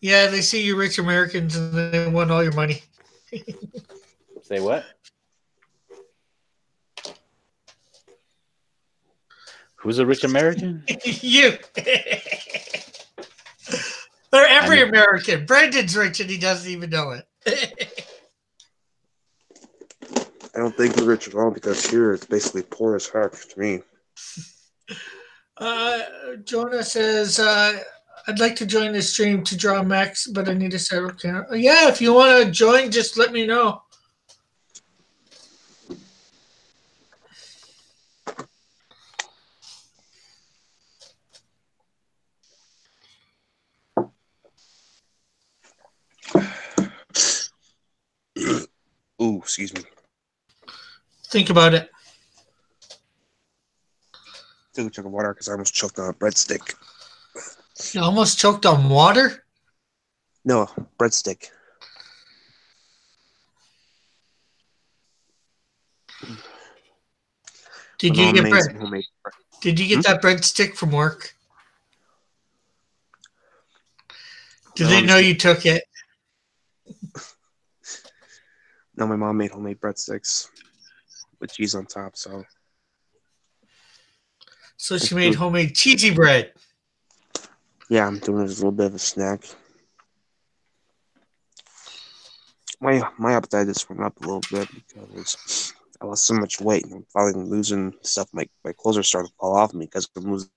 S1: Yeah, they see you rich Americans and they want all your money.
S2: Say what? Who's a rich American?
S1: You. They're every American. Brandon's rich and he doesn't even know it.
S3: I don't think we're rich at all because here it's basically poor as heck to me.
S1: Jonah says, I'd like to join the stream to draw Max, but I need a set up camera. Yeah, if you want to join, just let me know.
S3: Ooh, excuse me.
S1: Think about it.
S3: Took a chunk of water because I almost choked on a breadstick.
S1: You almost choked on water?
S3: No, breadstick.
S1: Did
S3: My
S1: you
S3: mom
S1: get
S3: made
S1: bread?
S3: some homemade.
S1: Did you get that breadstick from work? Do
S3: My
S1: they
S3: mom
S1: know
S3: just-
S1: you took it?
S3: No, my mom made homemade breadsticks with cheese on top. So
S1: So she made homemade cheesy bread.
S3: yeah, I'm doing it as a little bit of a snack. My appetite just went up a little bit because I lost so much weight and I'm finally losing stuff. My clothes are starting to fall off me because I'm losing.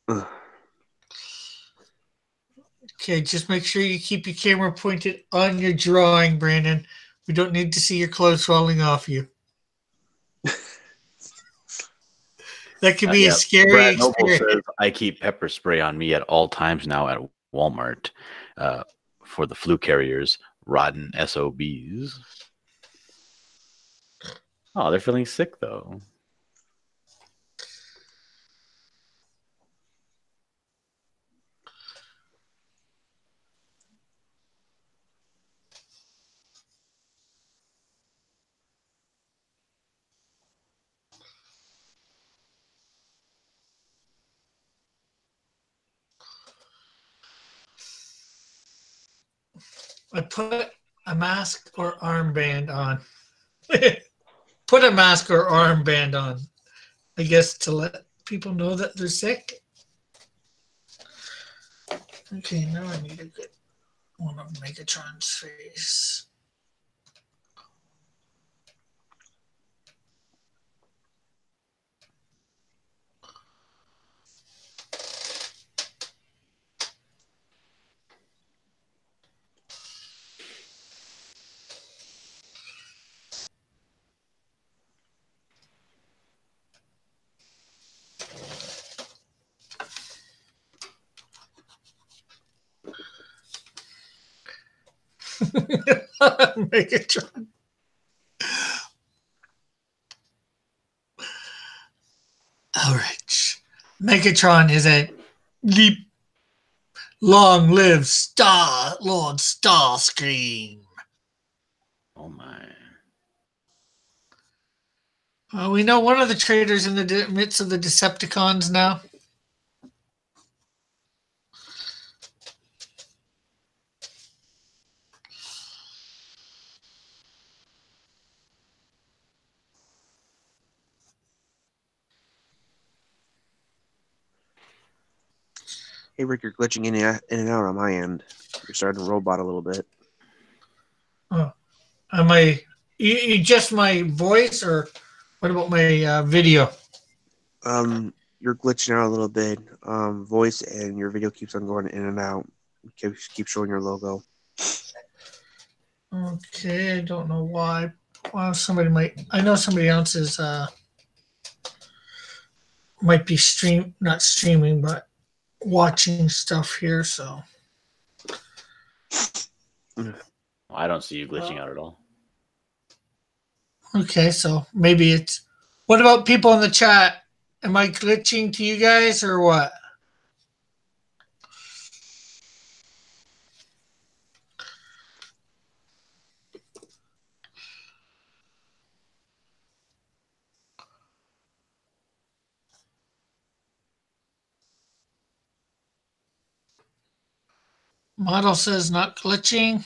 S3: Ugh.
S1: Okay, just make sure you keep your camera pointed on your drawing, Brandon. We don't need to see your clothes falling off you. That could be a scary
S2: Brad Noble
S1: experience.
S2: says I keep pepper spray on me at all times now at Walmart for the flu carriers, rotten SOBs. Oh, they're feeling sick though.
S1: I put a mask or armband on. Put a mask or armband on, I guess, to let people know that they're sick. Okay, now I need to get one of Megatron's face. Megatron. All right. Megatron is a leap. Long live Star Lord Starscream.
S2: Oh my.
S1: We know one of the traitors in the midst of the Decepticons now.
S3: Hey Rick, you're glitching in and out on my end. You're starting to robot a little bit.
S1: Oh, am I? Just my voice, or what about my video?
S3: You're glitching out a little bit. Voice and your video keeps on going in and out. Keep showing your logo.
S1: Okay, I don't know why. Well, somebody might. I know somebody else is might be not streaming, but watching stuff here. So
S2: I don't see you glitching out at all.
S1: okay, so maybe it's. What about people in the chat? Am I glitching to you guys or what? Model says not glitching.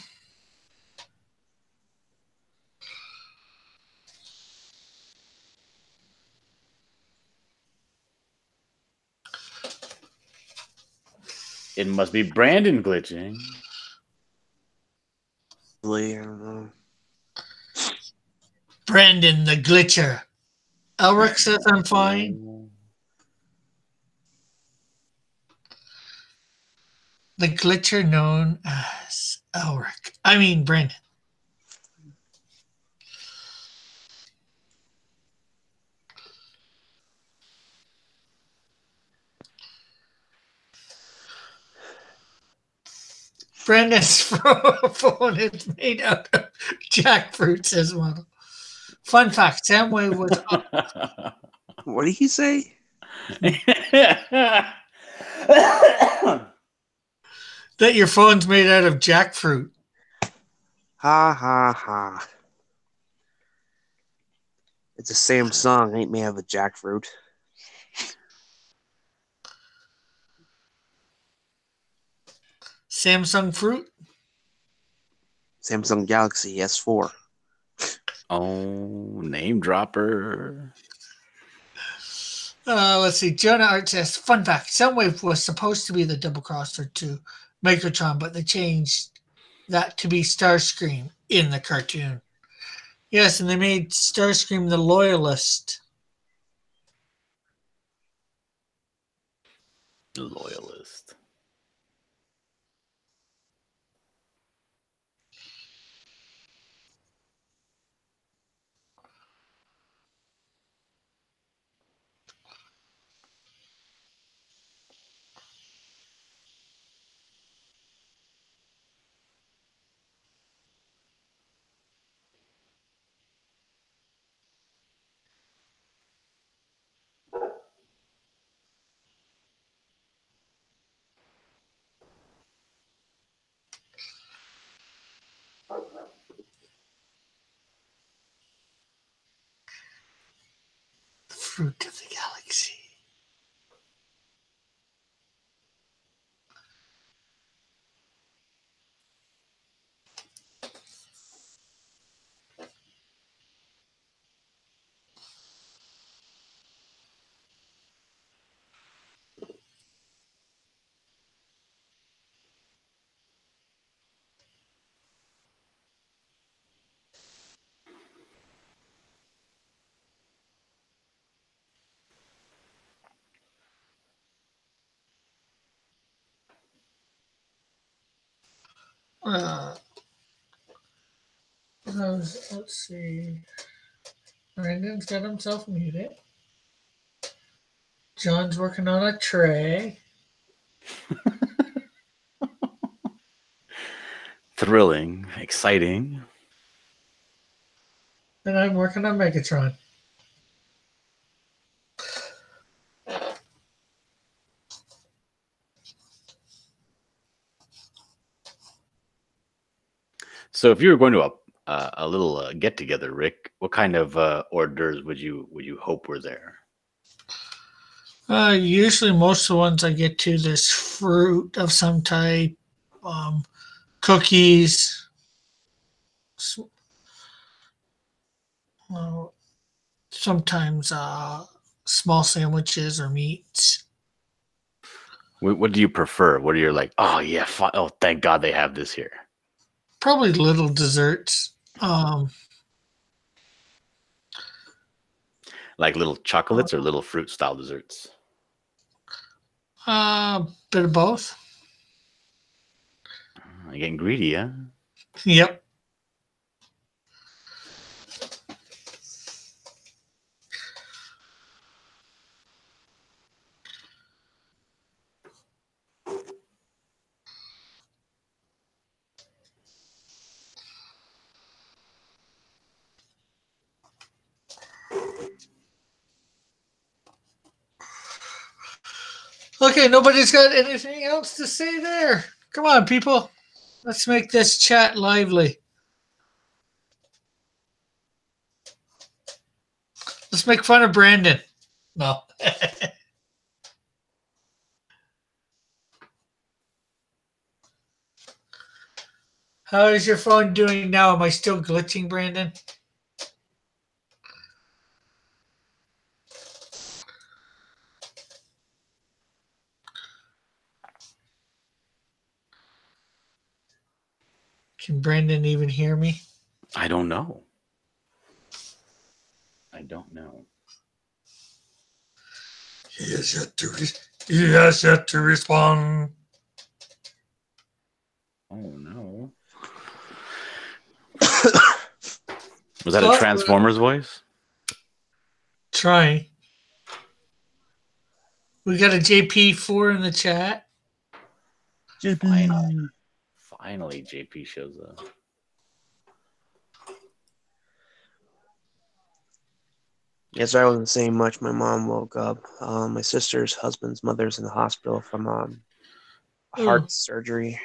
S2: It must be Brandon glitching.
S3: I don't know.
S1: Brandon the glitcher. Elric says I'm fine. The glitcher known as Elric. I mean Brandon. Brandon's phone is made out of jackfruit, says Model. Fun fact, Samway was
S3: What did he
S1: the That your phone's made out of jackfruit.
S3: Ha ha ha. It's a Samsung, ain't made of a jackfruit.
S1: Samsung fruit?
S3: Samsung Galaxy S4.
S2: Oh, name dropper.
S1: Let's see. Jonah Art says, fun fact, Soundwave was supposed to be the double crosser to Megatron, but they changed that to be Starscream in the cartoon. Yes, and they made Starscream the loyalist.
S2: Loyalist.
S1: The fruit of the galaxy. Let's see. Brandon's got himself muted. John's working on a tray.
S2: Thrilling, exciting.
S1: And I'm working on Megatron.
S2: So, if you were going to a little get together, Rick, what kind of hors d'oeuvres would you hope were there?
S1: Usually, most of the ones I get to, there's fruit of some type, cookies, uh, sometimes small sandwiches or meats.
S2: What do you prefer? What are your like? Oh yeah, oh thank God they have this here.
S1: Probably little desserts.
S2: Like little chocolates or little fruit style desserts?
S1: Bit of both.
S2: I'm getting greedy, huh?
S1: Yep. Okay, nobody's got anything else to say there. Come on, people. Let's make this chat lively. Let's make fun of Brandon. No. How is your phone doing now? Am I still glitching, Brandon? Can Brandon even hear me?
S2: I don't know. I don't know.
S1: He has yet to respond.
S2: Oh no. Was that a Transformers voice?
S1: Trying. We got a JP4 in the chat.
S3: JP.
S2: Finally, JP shows up.
S3: Yes, I wasn't saying much. My mom woke up. My sister's husband's mother's in the hospital from heart surgery.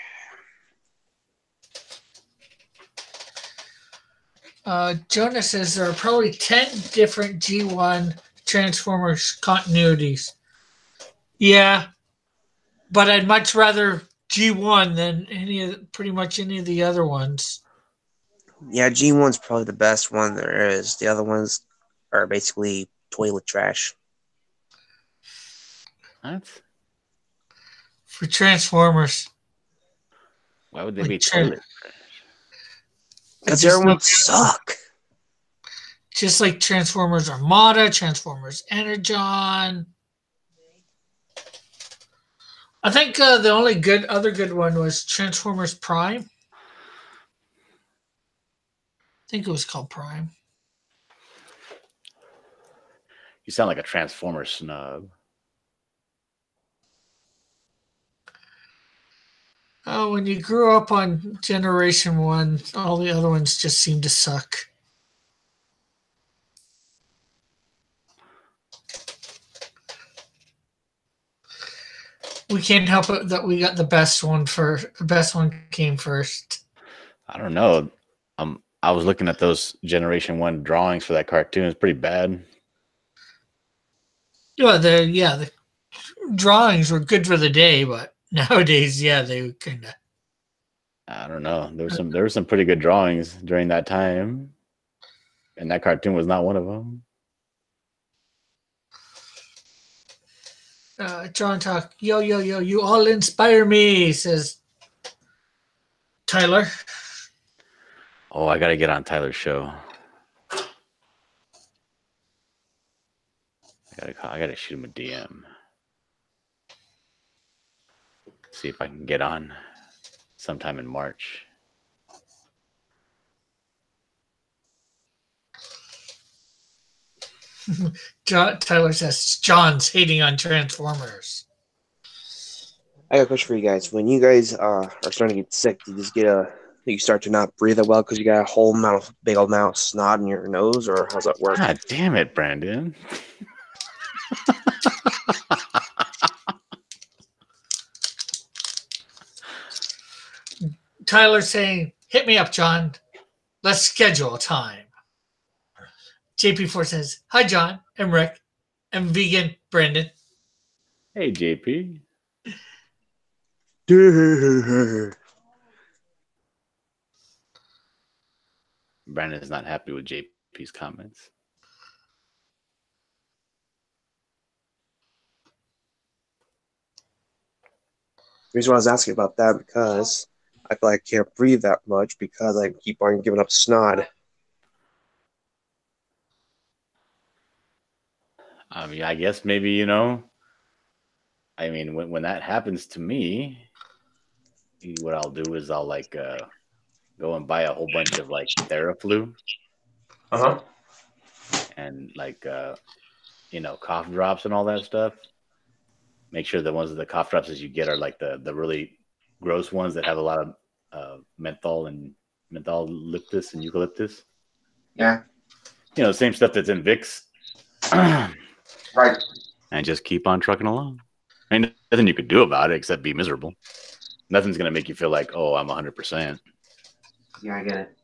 S1: Jonas says there are probably 10 different G1 Transformers continuities. Yeah, but I'd much rather G1 than pretty much any of the other ones.
S3: Yeah, G1's probably the best one there is. The other ones are basically toilet trash.
S2: What?
S1: For Transformers.
S2: Why would they
S1: Like
S2: be toilet?
S3: Because everyone suck.
S1: Just like Transformers Armada, Transformers Energon. I think the only other good one was Transformers Prime. I think it was called Prime.
S2: You sound like a Transformer snub.
S1: Oh, when you grew up on Generation 1, all the other ones just seem to suck. We can't help it that we got the best one first. The best one came first.
S2: I don't know. I was looking at those Generation 1 drawings for that cartoon. It's pretty bad.
S1: The drawings were good for the day, but nowadays, they kind of.
S2: I don't know. There were some pretty good drawings during that time, and that cartoon was not one of them.
S1: John Talk, yo, you all inspire me, says Tyler.
S2: Oh, I got to get on Tyler's show. I gotta shoot him a DM. See if I can get on sometime in March.
S1: Tyler says John's hating on Transformers.
S3: I got a question for you guys. When you guys are starting to get sick, do you start to not breathe that well because you got a big old amount of snot in your nose, or how's that work?
S2: God damn it, Brandon.
S1: Tyler saying, hit me up, John. Let's schedule a time. JP4 says, hi, John. I'm Rick. I'm vegan, Brandon.
S2: Hey, JP. Brandon's not happy with JP's comments.
S3: The reason why I was asking about that because I feel like I can't breathe that much because I keep on giving up snot.
S2: I mean, I guess maybe, I mean, when that happens to me, what I'll do is I'll go and buy a whole bunch of Theraflu.
S3: Uh-huh.
S2: And cough drops and all that stuff. Make sure the ones of the cough drops as you get are the really gross ones that have a lot of menthol and mentholyptus and eucalyptus.
S3: Yeah.
S2: Same stuff that's in Vicks.
S3: Right.
S2: And just keep on trucking along. Ain't nothing you could do about it except be miserable. Nothing's gonna make you feel like, oh, I'm 100%.
S3: Yeah, I get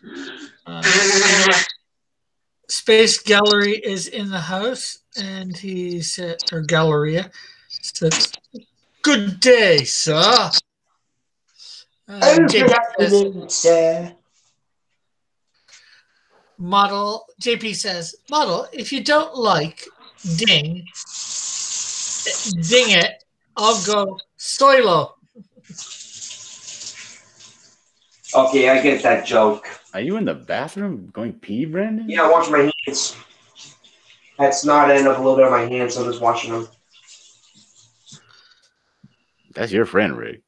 S3: it.
S1: Space Gallery is in the house, and he said, or Galleria says, good day, sir.
S3: Good afternoon, sir.
S1: JP says, model, if you don't like ding it, I'll go solo.
S3: Okay, I get that joke.
S2: Are you in the bathroom going pee, Brandon?
S3: Yeah, I wash my hands. That's not end up a little bit on my hands, so I'm just washing them.
S2: That's your friend, Rick.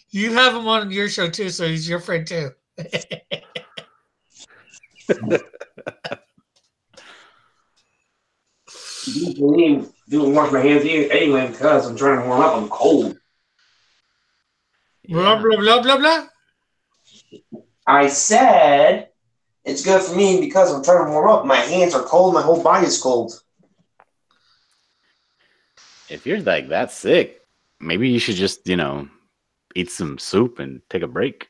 S1: You have him on your show too, so he's your friend too.
S3: Doing wash my hands anyway because I'm trying to warm up. I'm cold.
S2: Yeah.
S1: Blah blah blah blah blah.
S3: I said it's good for me because I'm trying to warm up. My hands are cold. My whole body is cold.
S2: If you're like that sick, maybe you should just, eat some soup and take a break.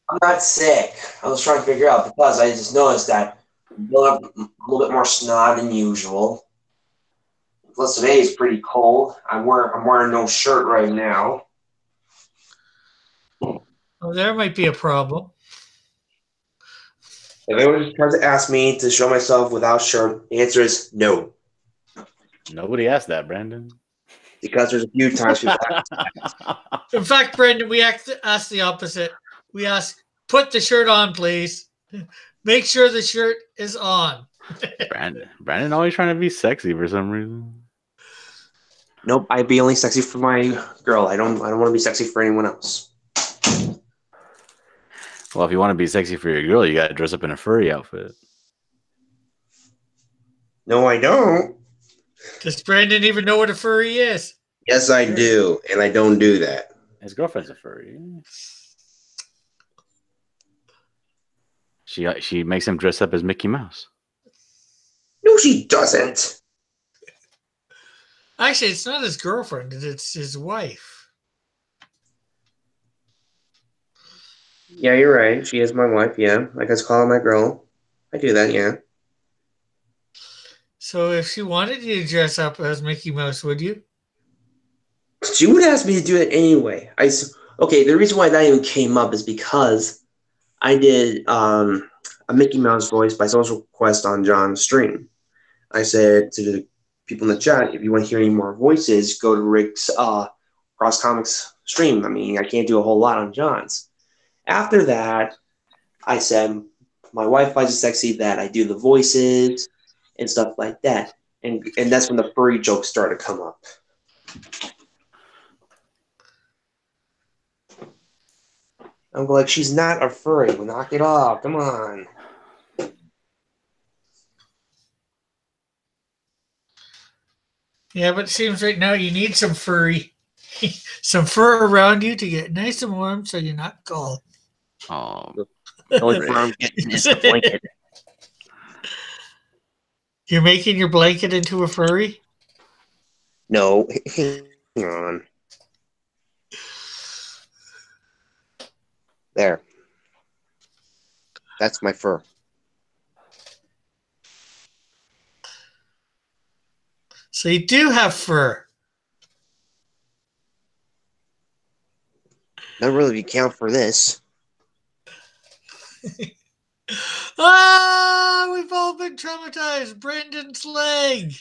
S3: I'm not sick. I was trying to figure out because I just noticed that I'm building up a little bit more snot than usual. Plus today is pretty cold. I'm wearing no shirt right now.
S1: Well, there might be a problem.
S3: If anyone tries to ask me to show myself without shirt, the answer is no.
S2: Nobody asked that, Brandon.
S3: Because there's a few times people
S1: In fact, Brendan, we asked the opposite. We asked, put the shirt on, please. Make sure the shirt is on.
S2: Brandon always trying to be sexy for some reason.
S3: Nope, I'd be only sexy for my girl. I don't want to be sexy for anyone else.
S2: Well, if you want to be sexy for your girl, you got to dress up in a furry outfit.
S3: No, I don't.
S1: Does Brandon even know what a furry is?
S3: Yes, I do, and I don't do that.
S2: His girlfriend's a furry. She makes him dress up as Mickey Mouse.
S3: No, she doesn't.
S1: Actually, it's not his girlfriend. It's his wife.
S3: Yeah, you're right. She is my wife, yeah. I guess call her my girl. I do that, yeah.
S1: So if she wanted you to dress up as Mickey Mouse, would you?
S3: She would ask me to do it anyway. Okay, the reason why that even came up is because I did a Mickey Mouse voice by social request on John's stream. I said to the people in the chat, if you want to hear any more voices, go to Rick's Cross Comics stream. I mean, I can't do a whole lot on John's. After that, I said, my wife finds it sexy that I do the voices and stuff like that. And that's when the furry jokes started to come up. I'm like, she's not a furry. Well, knock it off. Come on.
S1: Yeah, but it seems right now you need some furry, some fur around you to get nice and warm so you're not cold.
S2: Oh,
S3: The only fur I'm getting is the blanket.
S1: You're making your blanket into a furry?
S3: No, hang on. There. That's my fur.
S1: So you do have fur.
S3: Not really if you count for this.
S1: We've all been traumatized. Brandon's leg.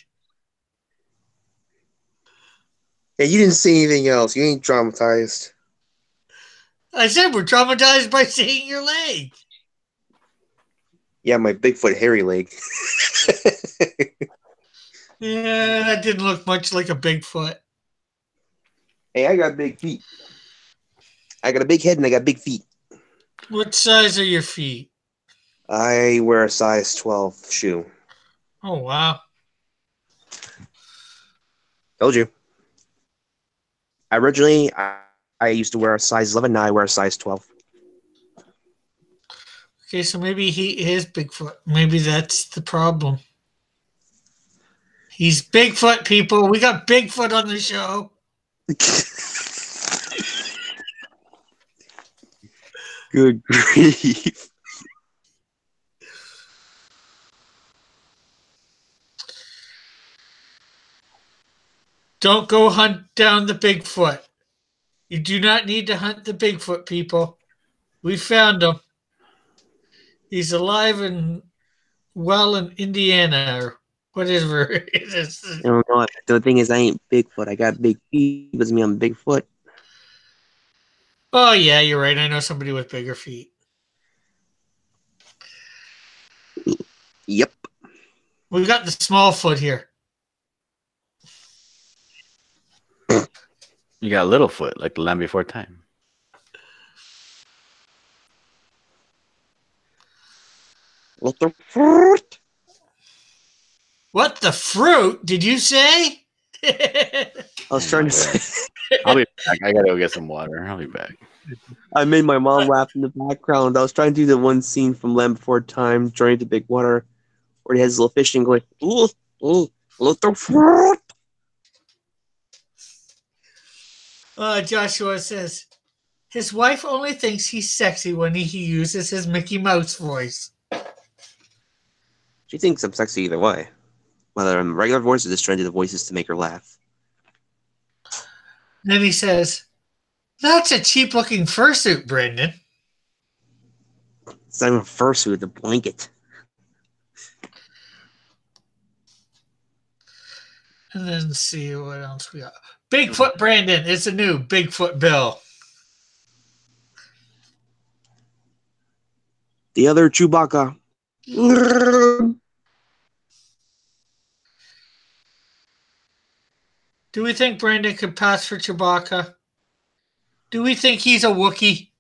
S3: Yeah, you didn't see anything else. You ain't traumatized.
S1: I said we're traumatized by seeing your leg.
S3: Yeah, my Bigfoot hairy leg.
S1: Yeah, that didn't look much like a Bigfoot.
S3: Hey, I got big feet. I got a big head and I got big feet.
S1: What size are your feet?
S3: I wear a size 12 shoe.
S1: Oh, wow.
S3: Told you. Originally, I used to wear a size 11. Now I wear a size 12.
S1: Okay, so maybe he is Bigfoot. Maybe that's the problem. He's Bigfoot, people. We got Bigfoot on the show.
S3: Good grief.
S1: Don't go hunt down the Bigfoot. You do not need to hunt the Bigfoot, people. We found him. He's alive and well in Indiana or whatever it is.
S3: I don't know. The thing is, I ain't Bigfoot. I got big feet. Doesn't mean I'm Bigfoot.
S1: Oh, yeah, you're right. I know somebody with bigger feet.
S3: Yep.
S1: We got the small foot here.
S2: you got Littlefoot, like the Land Before Time.
S3: What the fruit?
S1: What the fruit? Did you say?
S3: I was trying to say.
S2: I'll be back. I gotta go get some water. I'll be back.
S3: I made my mom laugh in the background. I was trying to do the one scene from Land Before Time, Journey to Big Water, where he has his little fishing going, ooh, ooh, little fruit.
S1: Joshua says, his wife only thinks he's sexy when he uses his Mickey Mouse voice.
S3: She thinks I'm sexy either way. Whether I'm regular voice or just trying to do the voices to make her laugh.
S1: Then he says, that's a cheap-looking fursuit, Brendan.
S3: It's not even a fursuit, the blanket.
S1: And then see what else we got. Bigfoot Brandon. It's a new Bigfoot Bill.
S3: The other Chewbacca.
S1: Do we think Brandon could pass for Chewbacca? Do we think he's a Wookiee?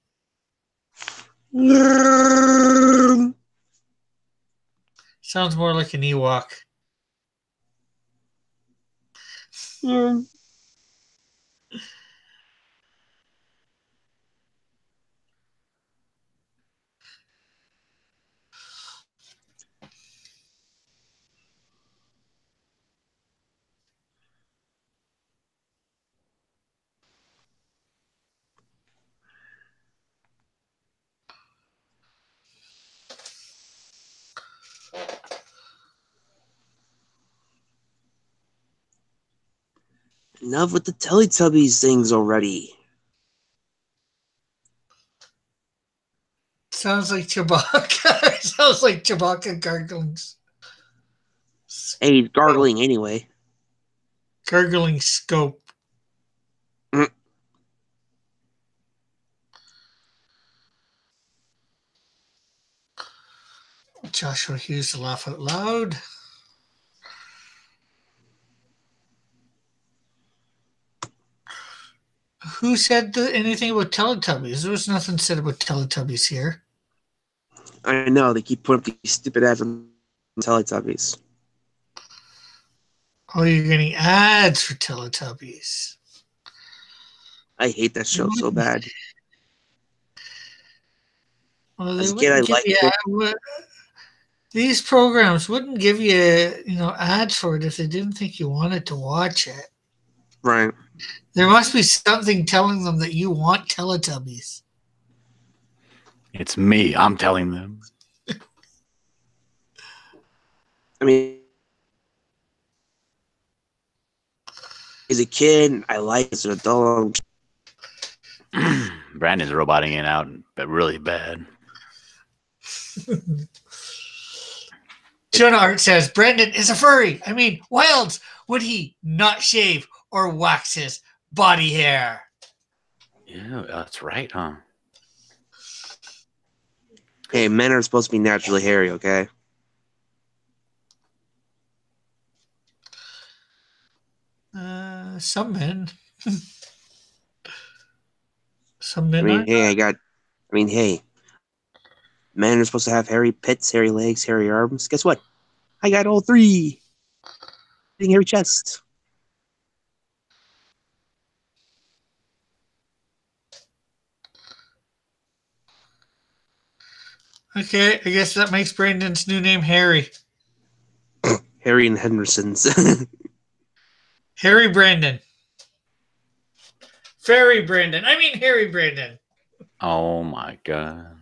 S1: Sounds more like an Ewok.
S3: Enough with the Teletubbies things already.
S1: Sounds like Chewbacca. Sounds like Chewbacca garglings.
S3: Hey, he's gargling anyway.
S1: Gargling scope. Joshua Hughes to laugh out loud. Who said anything about Teletubbies? There was nothing said about Teletubbies here.
S3: I know, they keep putting up these stupid ads on Teletubbies.
S1: Oh, you're getting ads for Teletubbies.
S3: I hate that show so bad.
S1: Well,
S3: As a kid, I liked it.
S1: These programs wouldn't give you, ads for it if they didn't think you wanted to watch it.
S3: Right.
S1: There must be something telling them that you want Teletubbies.
S2: It's me. I'm telling them.
S3: I mean, as a kid, I liked it. As an adult,
S2: Brandon's roboting it out, but really bad.
S1: Jonah Art says, Brendan is a furry. I mean, Wilds, would he not shave or wax his body hair?
S2: Yeah, that's right, huh?
S3: hey, men are supposed to be naturally hairy, okay?
S1: Some men. Some men
S3: hey, men are supposed to have hairy pits, hairy legs, hairy arms. Guess what? I got all three. Hairy chest.
S1: Okay, I guess that makes Brandon's new name Harry.
S3: Harry and Henderson's.
S1: Harry Brandon. Fairy Brandon. I mean Harry Brandon.
S2: Oh my god.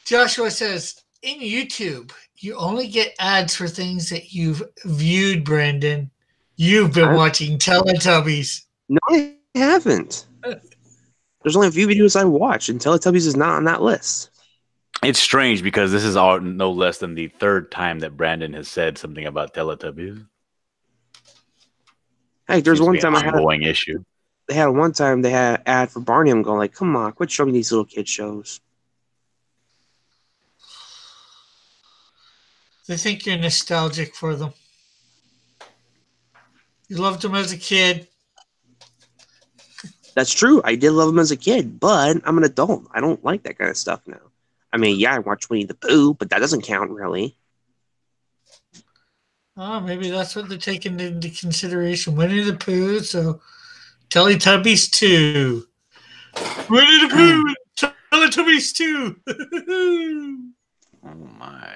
S1: Joshua says, in YouTube, you only get ads for things that you've viewed, Brandon. You've been watching Teletubbies.
S3: No, I haven't. There's only a few videos I watch, and Teletubbies is not on that list.
S2: It's strange because this is all no less than the third time that Brandon has said something about Teletubbies.
S3: Hey, there's one time
S2: an ongoing issue.
S3: They had an ad for Barney. I'm going like, come on, quit showing me these little kid shows.
S1: They think you're nostalgic for them. You loved them as a kid.
S3: That's true. I did love them as a kid, but I'm an adult. I don't like that kind of stuff now. I mean, yeah, I watched Winnie the Pooh, but that doesn't count, really.
S1: Oh, maybe that's what they're taking into consideration. Winnie the Pooh, so Teletubbies 2. Winnie the Pooh, Teletubbies 2.
S2: Oh, my.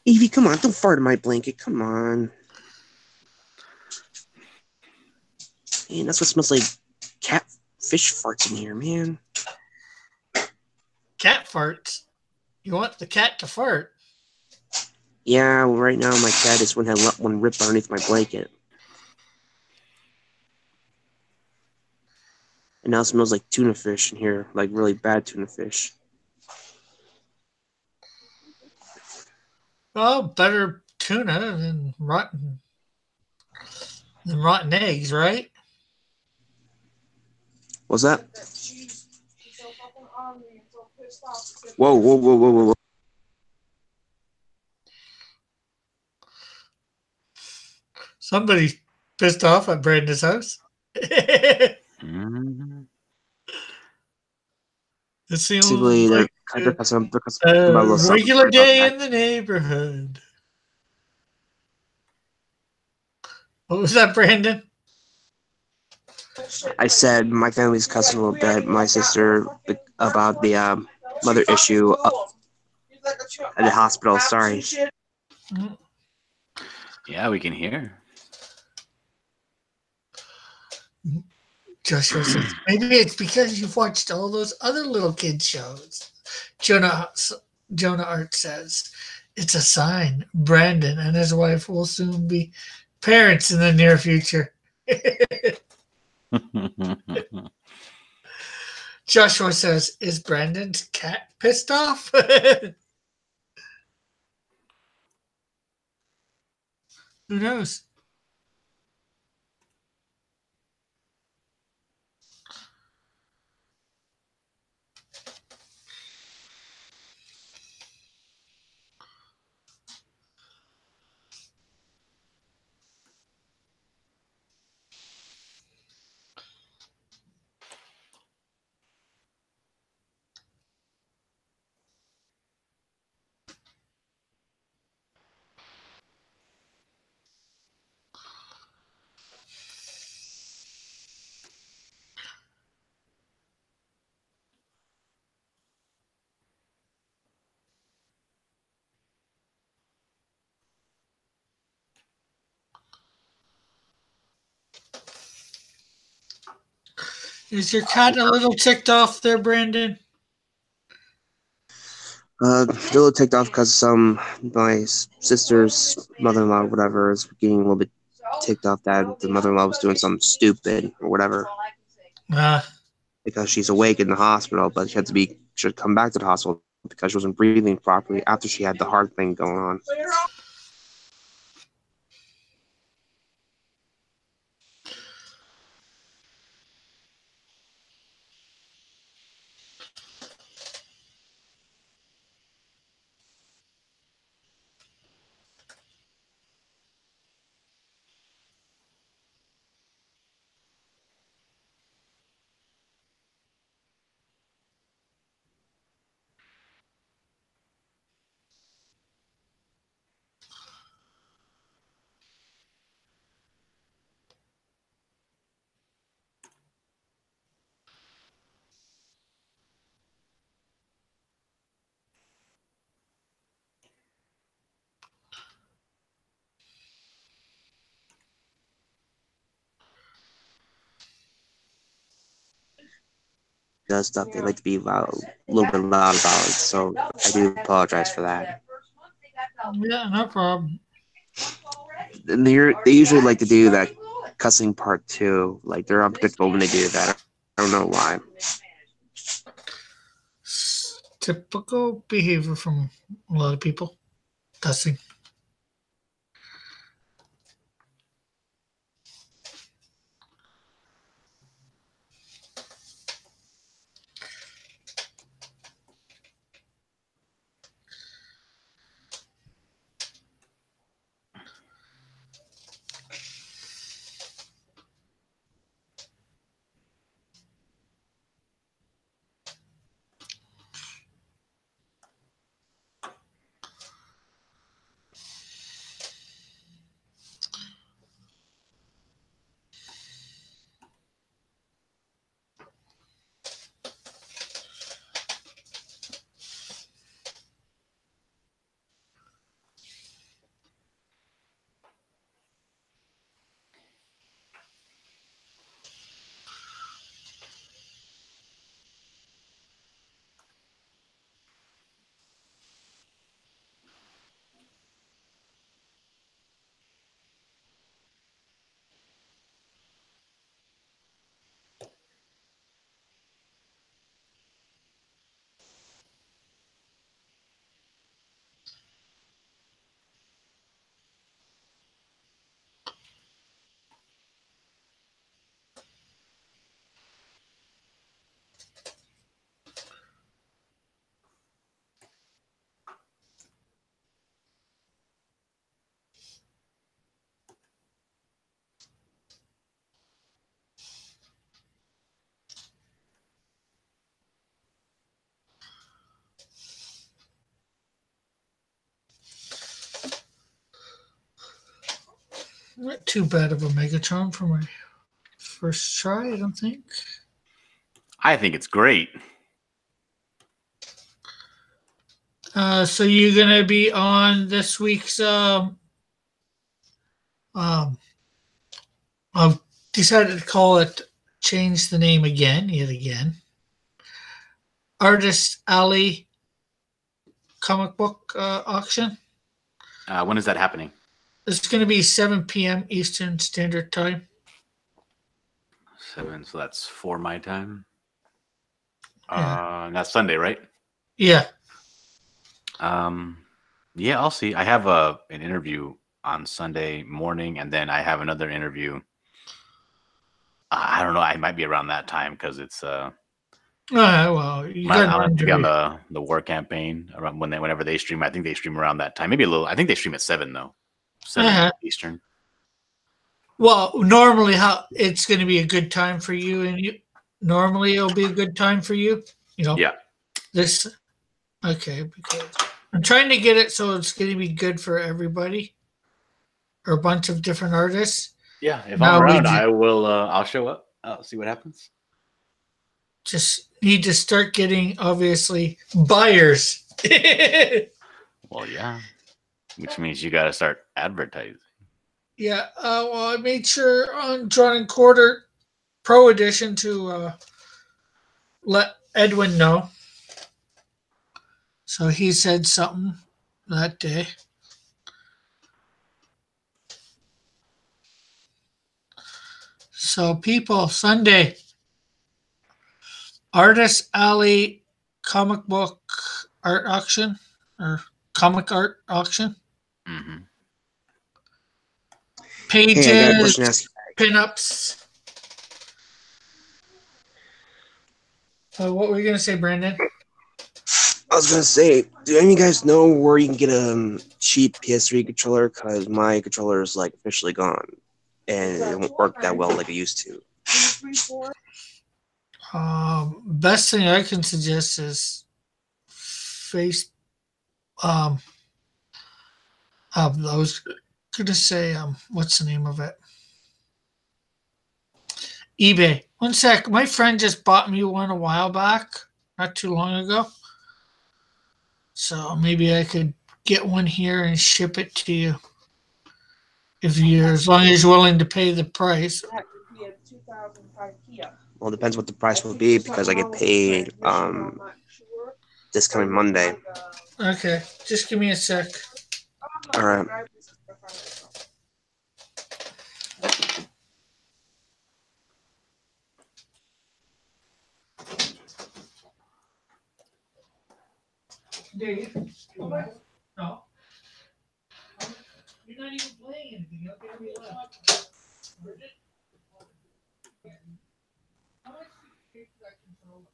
S3: Evie, come on, don't fart in my blanket. Come on. Man, that's what smells like fish farts in here, man.
S1: Cat farts. You want the cat to fart?
S3: Yeah, well, right now my cat is had one ripped underneath my blanket. And now it smells like tuna fish in here, like really bad tuna fish.
S1: Well, better tuna than rotten eggs, right?
S3: What's that? Whoa, whoa, whoa, whoa, whoa, whoa.
S1: Somebody's pissed off at Brandon's house.
S2: Mm-hmm.
S1: It seems
S3: Basically,
S1: like
S3: they're cussing
S1: a
S3: about a little
S1: regular
S3: something about
S1: day
S3: that.
S1: in the neighborhood. What was that, Brandon?
S3: I said my family's cussing a little bit. My sister about the mother issue at the hospital. Sorry.
S2: Yeah, we can hear.
S1: Joshua says, maybe it's because you've watched all those other little kid shows. Jonah Art says, it's a sign. Brandon and his wife will soon be parents in the near future. Joshua says, is Brandon's cat pissed off? Who knows? Is your cat a little ticked off there, Brandon?
S3: A little ticked off because my sister's mother-in-law, whatever, is getting a little bit ticked off that the mother-in-law was doing something stupid or whatever because she's awake in the hospital, but should come back to the hospital because she wasn't breathing properly after she had the heart thing going on. Does stuff they like to be loud, a little bit loud about it, so I do apologize for that.
S1: Yeah, no problem.
S3: And they usually like to do that cussing part too. Like they're unpredictable when they do that. I don't know why.
S1: Typical behavior from a lot of people. Cussing. Not too bad of a Megatron for my first try, I don't think.
S2: I think it's great.
S1: So you're gonna be on this week's I've decided to call it, change the name again, yet again. Artist Alley comic book auction.
S2: When is that happening?
S1: It's going to be 7 p.m. Eastern Standard Time.
S2: 7, so that's 4 my time.
S1: Yeah.
S2: That's Sunday, right?
S1: Yeah.
S2: Yeah, I'll see. I have an interview on Sunday morning, and then I have another interview. I don't know. I might be around that time because it's
S1: Well, you got
S2: I'll
S1: an
S2: have to be on
S1: interview.
S2: the war campaign around whenever they stream. I think they stream around that time. Maybe a little. I think they stream at 7 though. 7
S1: Uh-huh.
S2: Eastern.
S1: Well, normally how it's going to be a good time for you, and you normally it'll be a good time for you. You know.
S2: Yeah.
S1: This. Okay, because I'm trying to get it so it's going to be good for everybody, or a bunch of different artists.
S2: Yeah. If
S1: Now
S2: I'm
S1: we
S2: around, I will. I'll show up. I'll see what happens.
S1: just need to start getting obviously buyers.
S2: Well, yeah. Which means you got to start advertising.
S1: Yeah, well, I made sure on Drawn and Quarter Pro Edition to let Edwin know. So he said something that day. So people, Sunday, Artist Alley comic book art auction or comic art auction.
S2: Mm-hmm.
S1: Pages,
S3: Hey, I got a question to ask you.
S1: pinups. What were you going to say, Brandon?
S3: I was gonna say, do any of you guys know where you can get a cheap PS3 controller? Because my controller is like officially gone, and it won't work that well like it used to.
S1: Best thing I can suggest is face. I was gonna say, what's the name of it? eBay. One sec. My friend just bought me one a while back, not too long ago. So maybe I could get one here and ship it to you. If you're, as long as you're willing to pay the price.
S3: Well, it depends what the price will be because I get paid this coming Monday.
S1: Okay, just give me a sec.
S3: All right.
S1: Dave? No. You're not even playing anything. How can you left? How much did you pay for that controller?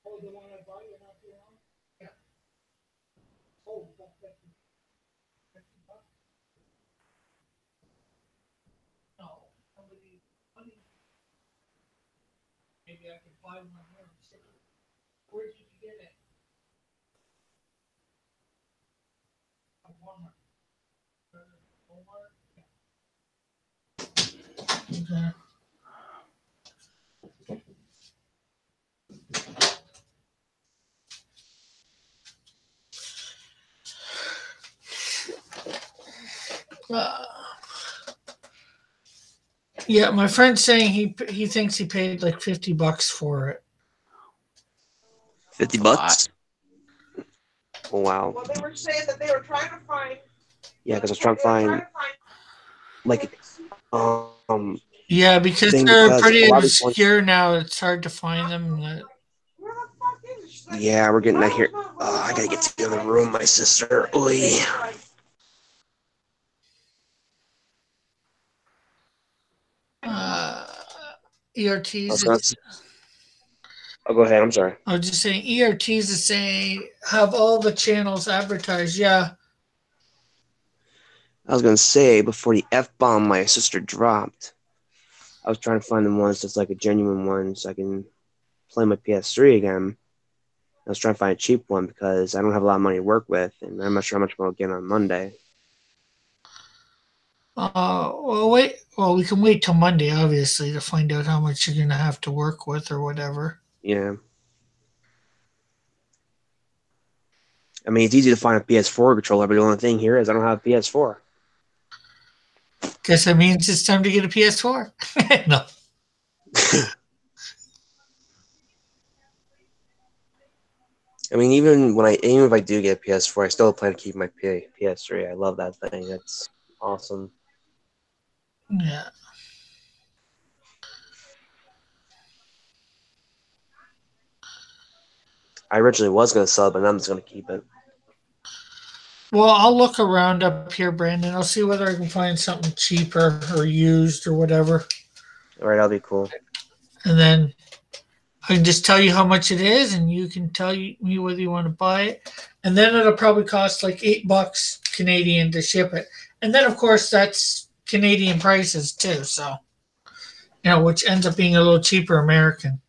S1: Oh, the one I bought you not too long? Yeah. Oh, that's $50. No, somebody, money. Maybe I could buy one here and ship it. Where did you get it? Walmart. Walmart? Yeah. Okay. Yeah, my friend's saying he thinks he paid like $50 for it.
S3: $50? Oh, wow.
S4: Well, they were saying that they were trying to find.
S3: Yeah, because I was trying to find like
S1: Yeah, because
S3: thing
S1: they're
S3: because
S1: pretty
S3: a lot of these ones.
S1: obscure now. It's hard to find them.
S4: Where the fuck is it? She's like,
S3: Yeah, we're getting that here. I gotta get to the other room, my sister. Oy.
S1: ERTs.
S3: I'll go ahead. I'm sorry.
S1: I was just saying ERTs is saying have all the channels advertised. Yeah.
S3: I was gonna say before the F-bomb my sister dropped, I was trying to find the ones that's like a genuine one so I can play my PS3 again. I was trying to find a cheap one because I don't have a lot of money to work with, and I'm not sure how much I'll get on Monday.
S1: Well, wait. Well, we can wait till Monday, obviously, to find out how much you're going to have to work with or whatever.
S3: Yeah. I mean, it's easy to find a PS4 controller, but the only thing here is I don't have a PS4.
S1: Guess that means it's time to get a PS4. No.
S3: I mean, even if I do get a PS4, I still plan to keep my PS3. I love that thing. It's awesome.
S1: Yeah.
S3: I originally was going to sell it, but I'm just going to keep it.
S1: Well, I'll look around up here, Brandon. I'll see whether I can find something cheaper or used or whatever.
S3: All right, that'll be cool.
S1: And then I can just tell you how much it is, and you can tell me whether you want to buy it. And then it'll probably cost like $8 Canadian to ship it. And then, of course, that's Canadian prices too. So, which ends up being a little cheaper American.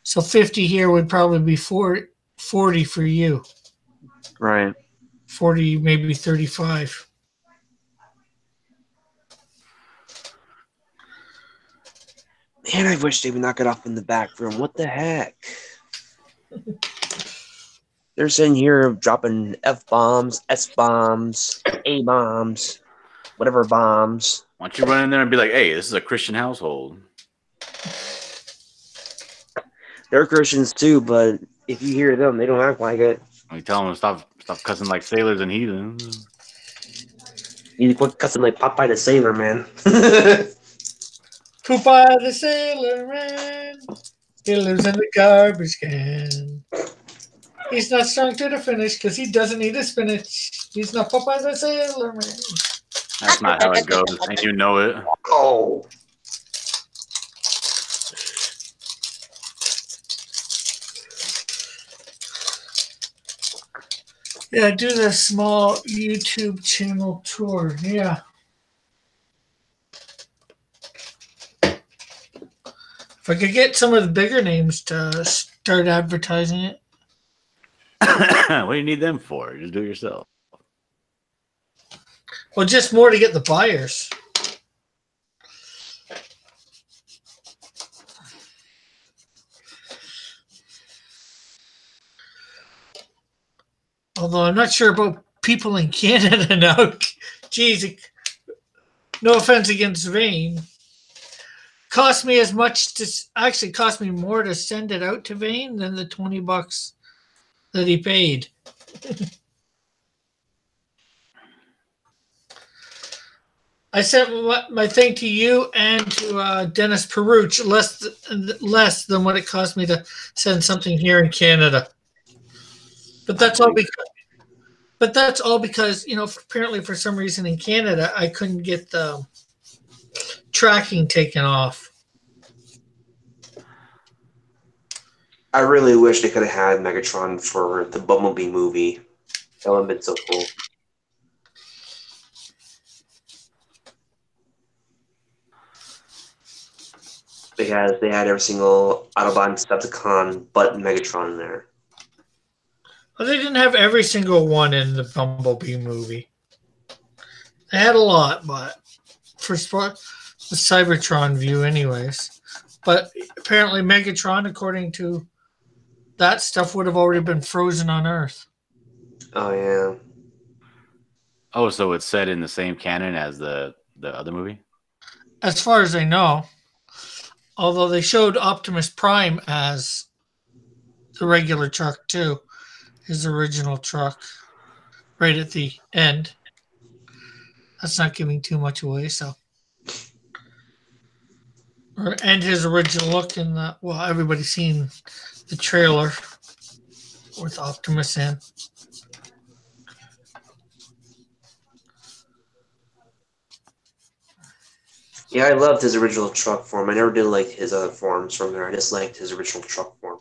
S1: So 50 here would probably be 40 for you.
S3: Right.
S1: 40, maybe 35.
S3: Man, I wish they would knock it off in the back room. What the heck? They're sitting here dropping F-bombs, S-bombs, A-bombs, whatever bombs.
S2: Why don't you run in there and be like, "Hey, this is a Christian household."
S3: They're Christians too, but if you hear them, they don't act like it.
S2: You tell them to stop cussing like sailors and heathens.
S3: You need to quit cussing like Popeye the Sailor, man.
S1: Popeye the Sailor Man. He lives in the garbage can. He's not strong to the finish because he doesn't eat his spinach. He's not Popeye the Sailor Man.
S2: That's not how it goes, and you know it.
S3: Oh.
S1: Yeah, do the small YouTube channel tour. Yeah. If I could get some of the bigger names to start advertising it.
S2: What do you need them for? Just do it yourself.
S1: Well, just more to get the buyers. Although I'm not sure about people in Canada now. Geez, no offense against Vane. Cost me as much to actually cost me more to send it out to Vane than the $20 that he paid. I sent my thing to you and to Dennis Peruch less than what it cost me to send something here in Canada. But that's all because apparently for some reason in Canada I couldn't get the tracking taken off.
S3: I really wish they could have had Megatron for the Bumblebee movie. That would have been so cool. Because they had every single Autobot Decepticon but Megatron in there.
S1: Well, they didn't have every single one in the Bumblebee movie. They had a lot, but for the Cybertron view anyways. But apparently Megatron, according to that stuff, would have already been frozen on Earth.
S3: Oh, yeah.
S2: Oh, so it's set in the same canon as the other movie?
S1: As far as I know. Although they showed Optimus Prime as the regular truck too. His original truck. Right at the end. That's not giving too much away, so. And his original look in the, well, everybody's seen the trailer with Optimus in.
S3: Yeah, I loved his original truck form. I never did like his other forms from there. I just liked his original truck form.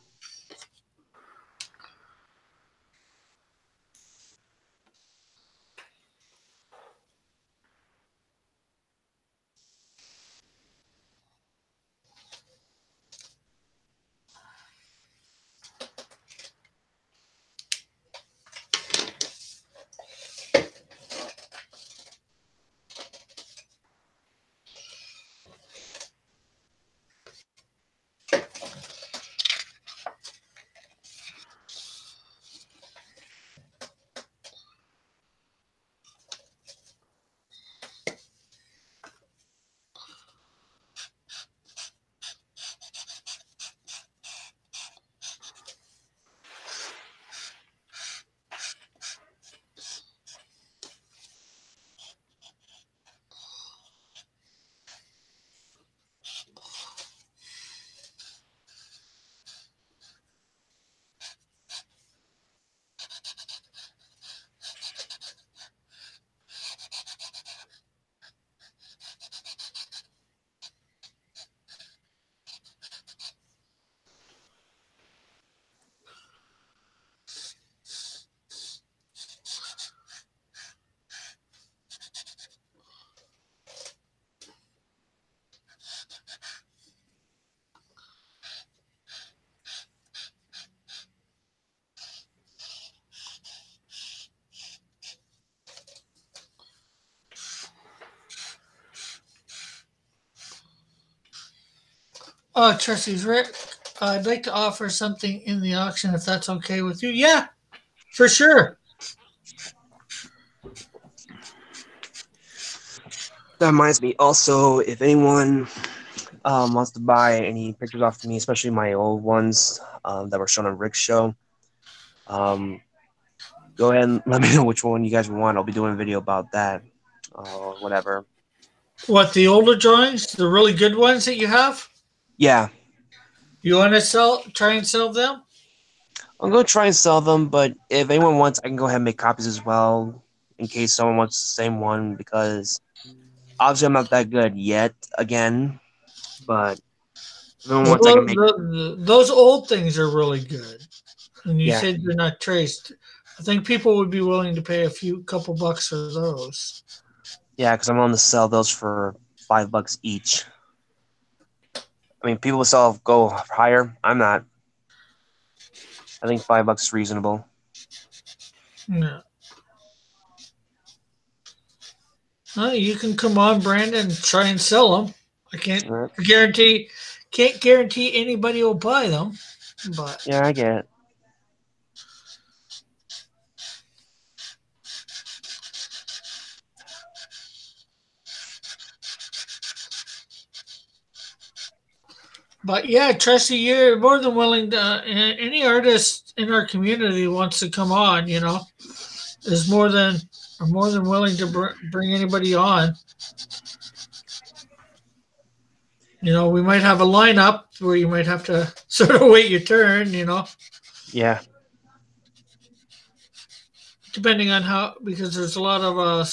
S1: Trustees Rick, I'd like to offer something in the auction if that's okay with you. Yeah, for sure.
S3: That reminds me. Also, if anyone wants to buy any pictures off of me, especially my old ones that were shown on Rick's show, go ahead and let me know which one you guys want. I'll be doing a video about that or whatever.
S1: What, the older drawings, the really good ones that you have?
S3: Yeah,
S1: You want to try and sell them?
S3: I'm going to try and sell them, but if anyone wants, I can go ahead and make copies as well in case someone wants the same one because obviously I'm not that good yet again, but if anyone wants, I can make.
S1: Those old things are really good. And you
S3: Yeah,
S1: said they're not traced. I think people would be willing to pay couple bucks for those.
S3: yeah, because I'm willing to sell those for $5 each. I mean, people will go higher. I'm not. I think $5 is reasonable.
S1: Yeah. You can come on, Brandon, and try and sell them. I can't guarantee anybody will buy them, but
S3: Yeah, I get it.
S1: yeah, Tracy, you're more than willing to. Any artist in our community wants to come on, is more than willing to bring anybody on. We might have a lineup where you might have to sort of wait your turn,
S3: Yeah.
S1: depending on because there's a lot of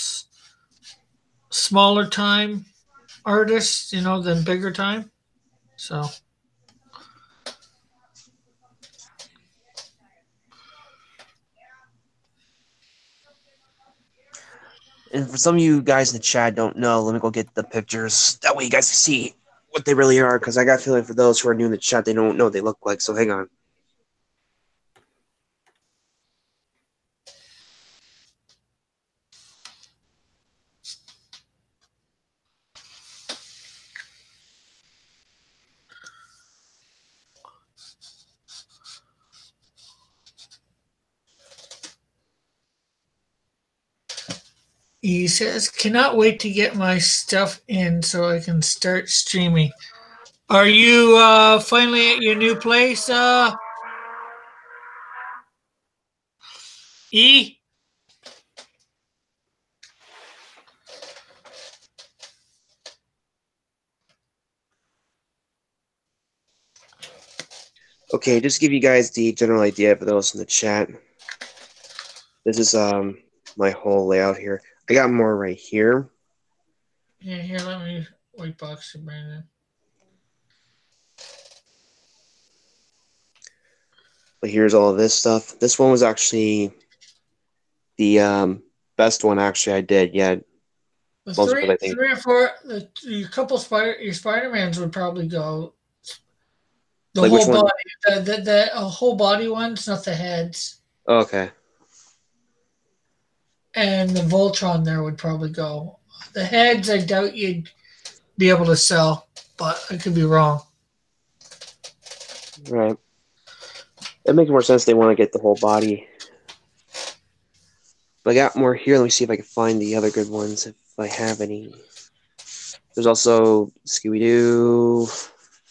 S1: smaller time artists, than bigger time. So.
S3: And for some of you guys in the chat don't know, let me go get the pictures. That way you guys can see what they really are, because I got a feeling for those who are new in the chat, they don't know what they look like, so hang on.
S1: He says, cannot wait to get my stuff in so I can start streaming. Are you finally at your new place, E?
S3: Okay, just to give you guys the general idea for those in the chat. This is my whole layout here. I got more right here.
S1: Yeah, here, let me white box it, Brandon.
S3: But here's all of this stuff. This one was actually the best one actually I did yet.
S1: The
S3: Most of it, I think.
S1: 3 or 4, your Spider-Mans would probably go. The
S3: Like
S1: whole
S3: which one?
S1: body, the whole body ones, not the heads.
S3: Oh, okay.
S1: And the Voltron there would probably go. The heads, I doubt you'd be able to sell, but I could be wrong.
S3: Right. It makes more sense they want to get the whole body. But I got more here. Let me see if I can find the other good ones, if I have any. There's also Scooby-Doo,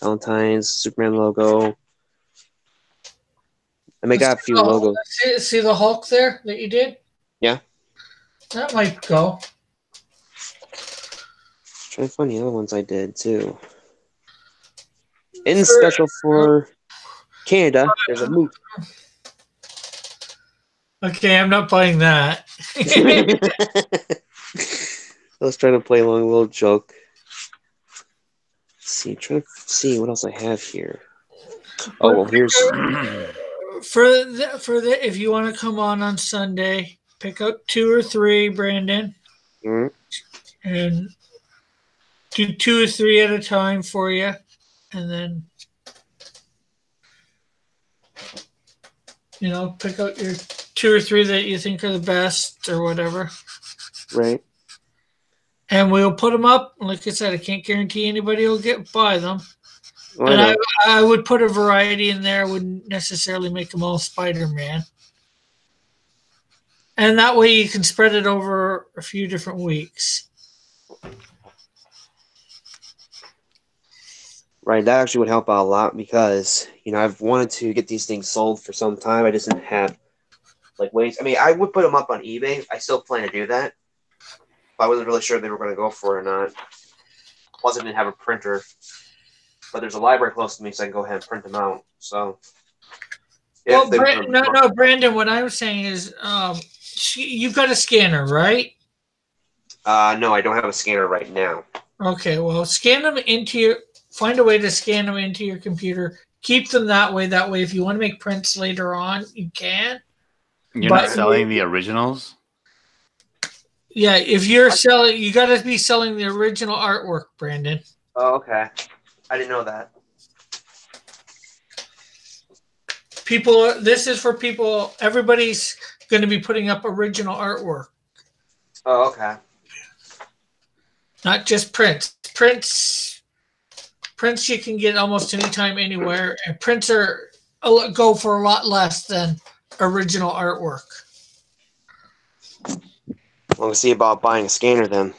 S3: Valentine's, Superman logo. I may got a few logos.
S1: See the Hulk there that you did?
S3: Yeah.
S1: That might go.
S3: Trying to find the other ones I did, too. In special for Canada, there's a moose.
S1: Okay, I'm not buying that.
S3: I was trying to play along a little joke. Let's see, trying to see what else I have here. Oh, well, here's...
S1: If you want to come on Sunday, pick up 2 or 3, Brandon.
S3: Mm-hmm.
S1: And do 2 or 3 at a time for you. And then, pick out your 2 or 3 that you think are the best or whatever.
S3: Right.
S1: And we'll put them up. Like I said, I can't guarantee anybody will buy them.
S3: Well, I
S1: And
S3: know.
S1: I would put a variety in there. I wouldn't necessarily make them all Spider-Man. And that way you can spread it over a few different weeks.
S3: Right, that actually would help out a lot because, I've wanted to get these things sold for some time. I just didn't have, ways. I mean, I would put them up on eBay. I still plan to do that. But I wasn't really sure if they were going to go for it or not. Plus, I didn't have a printer. But there's a library close to me, so I can go ahead and print them out. So,
S1: Well,
S3: if they
S1: no, Brandon. What I was saying is, you've got a scanner, right?
S3: no, I don't have a scanner right now.
S1: Okay. Well, scan them into your. Find a way to scan them into your computer. Keep them that way. That way, if you want to make prints later on, you can.
S2: You're
S1: But
S2: not selling the originals?
S1: Yeah, if you're selling, you got to be selling the original artwork, Brandon.
S3: Oh, okay. I didn't know that.
S1: People, this is for people. Everybody's going to be putting up original artwork,
S3: Oh, okay.
S1: not just prints. Prints you can get almost anytime, anywhere, and prints go for a lot less than original artwork.
S3: Well, we'll see about buying a scanner then.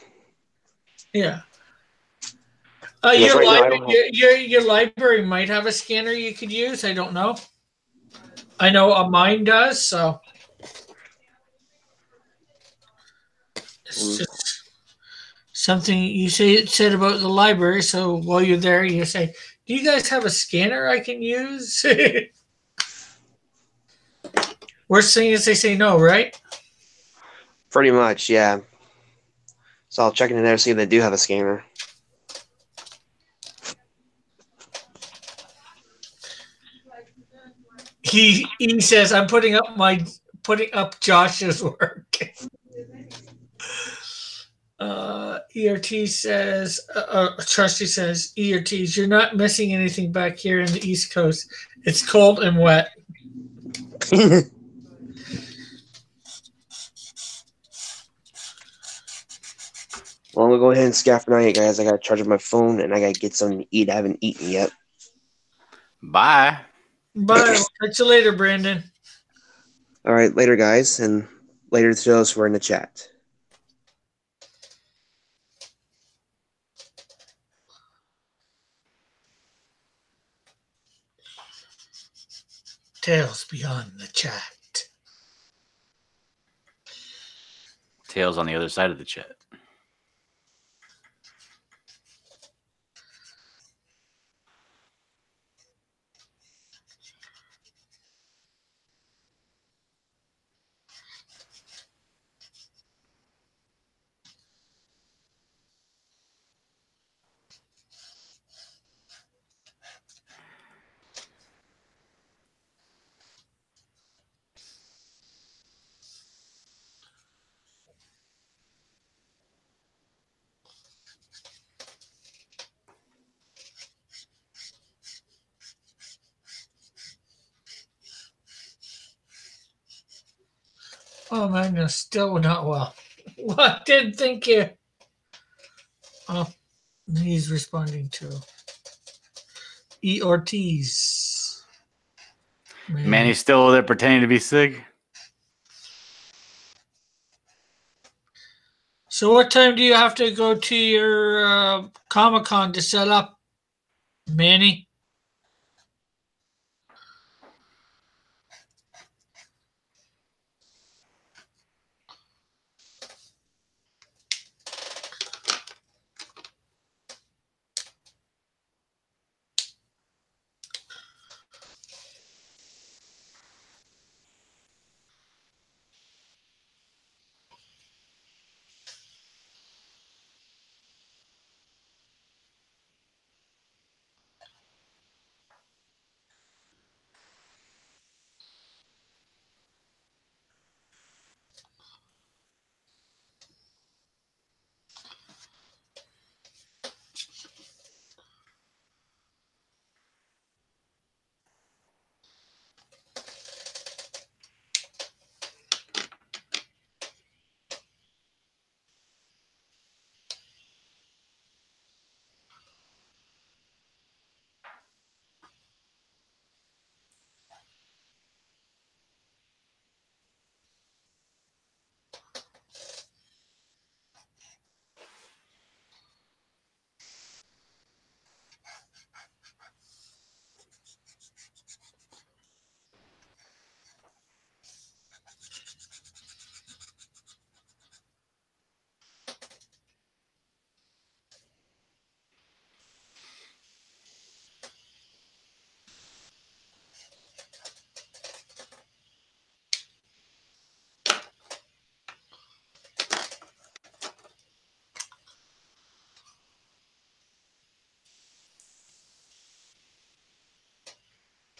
S1: Yeah.
S3: Because
S1: Your
S3: right now I
S1: library,
S3: don't have.
S1: your library might have a scanner you could use. I don't know. I know mine does. So it's just something you said about the library. So while you're there, you say, "Do you guys have a scanner I can use?" Worst thing is they say no, right?
S3: Pretty much, yeah. So I'll check in there, see if they do have a scanner.
S1: He says, "I'm putting up Josh's work." ERT says, Trusty says, ERTs, you're not missing anything back here in the East Coast. It's cold and wet.
S3: Well, I'm gonna go ahead and scaff for night, guys. I gotta charge up my phone and I gotta get something to eat. I haven't eaten yet.
S2: Bye.
S1: Bye. Catch you later, Brandon.
S3: All right, later, guys, and later to those who are in the chat.
S1: Tales beyond the chat.
S2: Tails on the other side of the chat.
S1: Oh, Magnus, still not well. What? Didn't think you. Oh, he's responding to E. Ortiz.
S2: Man, he's still there pretending to be sick.
S1: So, what time do you have to go to your Comic-Con to set up, Manny?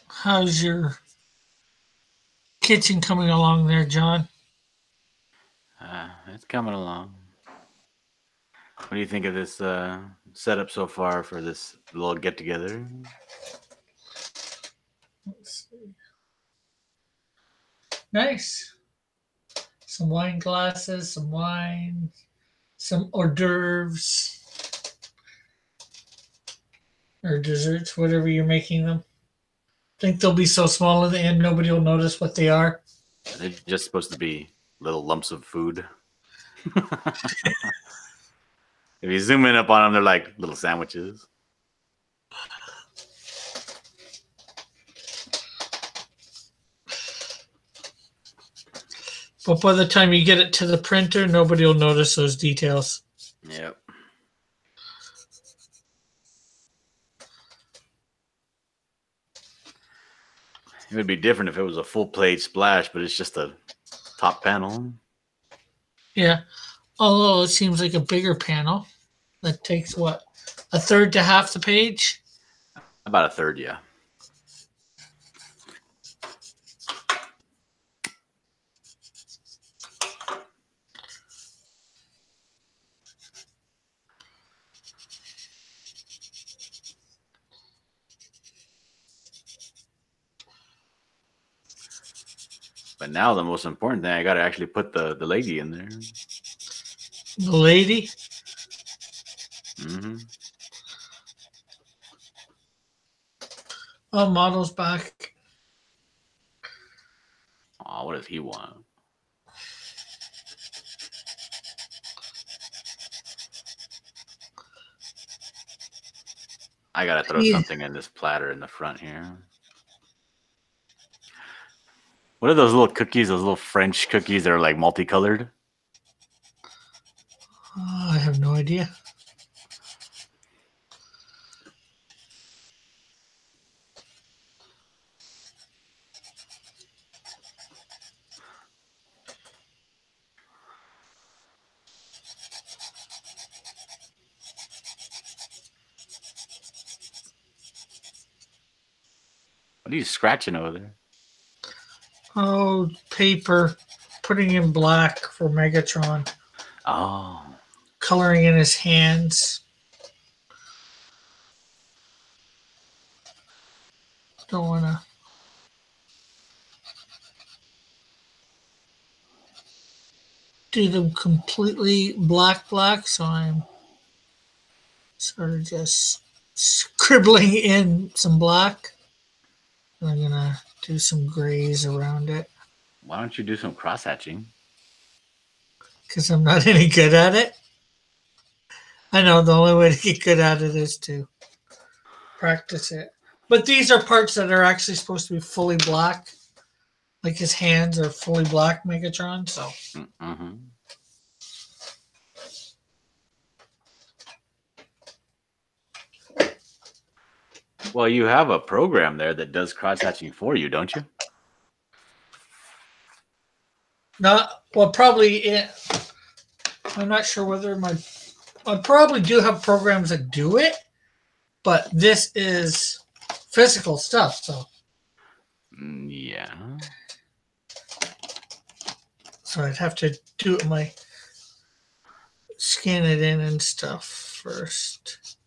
S1: How's your kitchen coming along there, John?
S2: It's coming along. What do you think of this setup so far for this little get together?
S1: Let's see. Nice. Some wine glasses, some wine, some hors d'oeuvres or desserts, whatever you're making them. Think they'll be so small in the end, nobody will notice what they are.
S2: They're just supposed to be little lumps of food. If you zoom in up on them, they're like little sandwiches.
S1: But by the time you get it to the printer, nobody will notice those details.
S2: Yep. It would be different if it was a full plate splash, but it's just a top panel.
S1: Yeah. Although it seems like a bigger panel that takes what? A third to half the page?
S2: About a third, yeah. But now the most important thing, I got to actually put the lady in there.
S1: The lady?
S2: Mm-hmm.
S1: Oh, model's back.
S2: Oh, what does he want? I got to throw something in this platter in the front here. What are those little cookies, those little French cookies that are like multicolored?
S1: I have no idea.
S2: What are you scratching over there?
S1: Oh, paper. Putting in black for Megatron.
S2: Oh.
S1: Coloring in his hands. Don't want to. Do them completely black, so I'm sort of just scribbling in some black. I'm going to do some grays around it.
S2: Why don't you do some cross-hatching?
S1: Because I'm not any good at it. I know the only way to get good at it is to practice it. But these are parts that are actually supposed to be fully black. Like his hands are fully black Megatron, so.
S2: Mm-hmm. Well, you have a program there that does cross-hatching for you, don't you?
S1: Not well, probably. I'm not sure whether I probably do have programs that do it, but this is physical stuff, so.
S2: Yeah.
S1: So I'd have to do it scan it in and stuff first.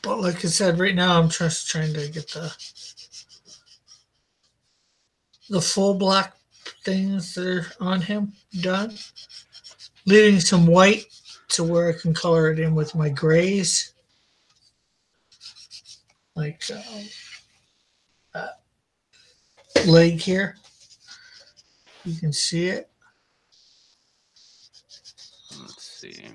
S1: But like I said, right now I'm just trying to get the full black things that are on him done. Leaving some white to where I can color it in with my grays. Like that leg here. You can see it.
S2: Let's see.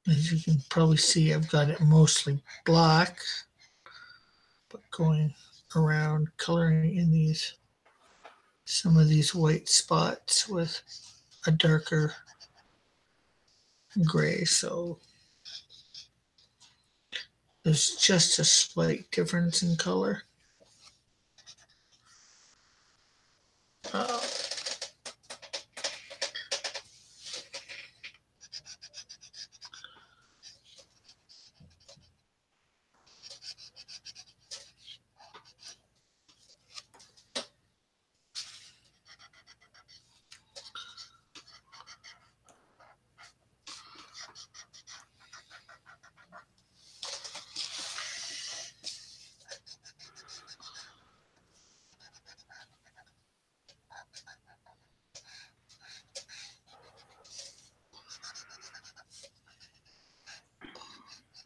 S1: As you can probably see, I've got it mostly black, but going around coloring in some of these white spots with a darker gray, so there's just a slight difference in color. Uh,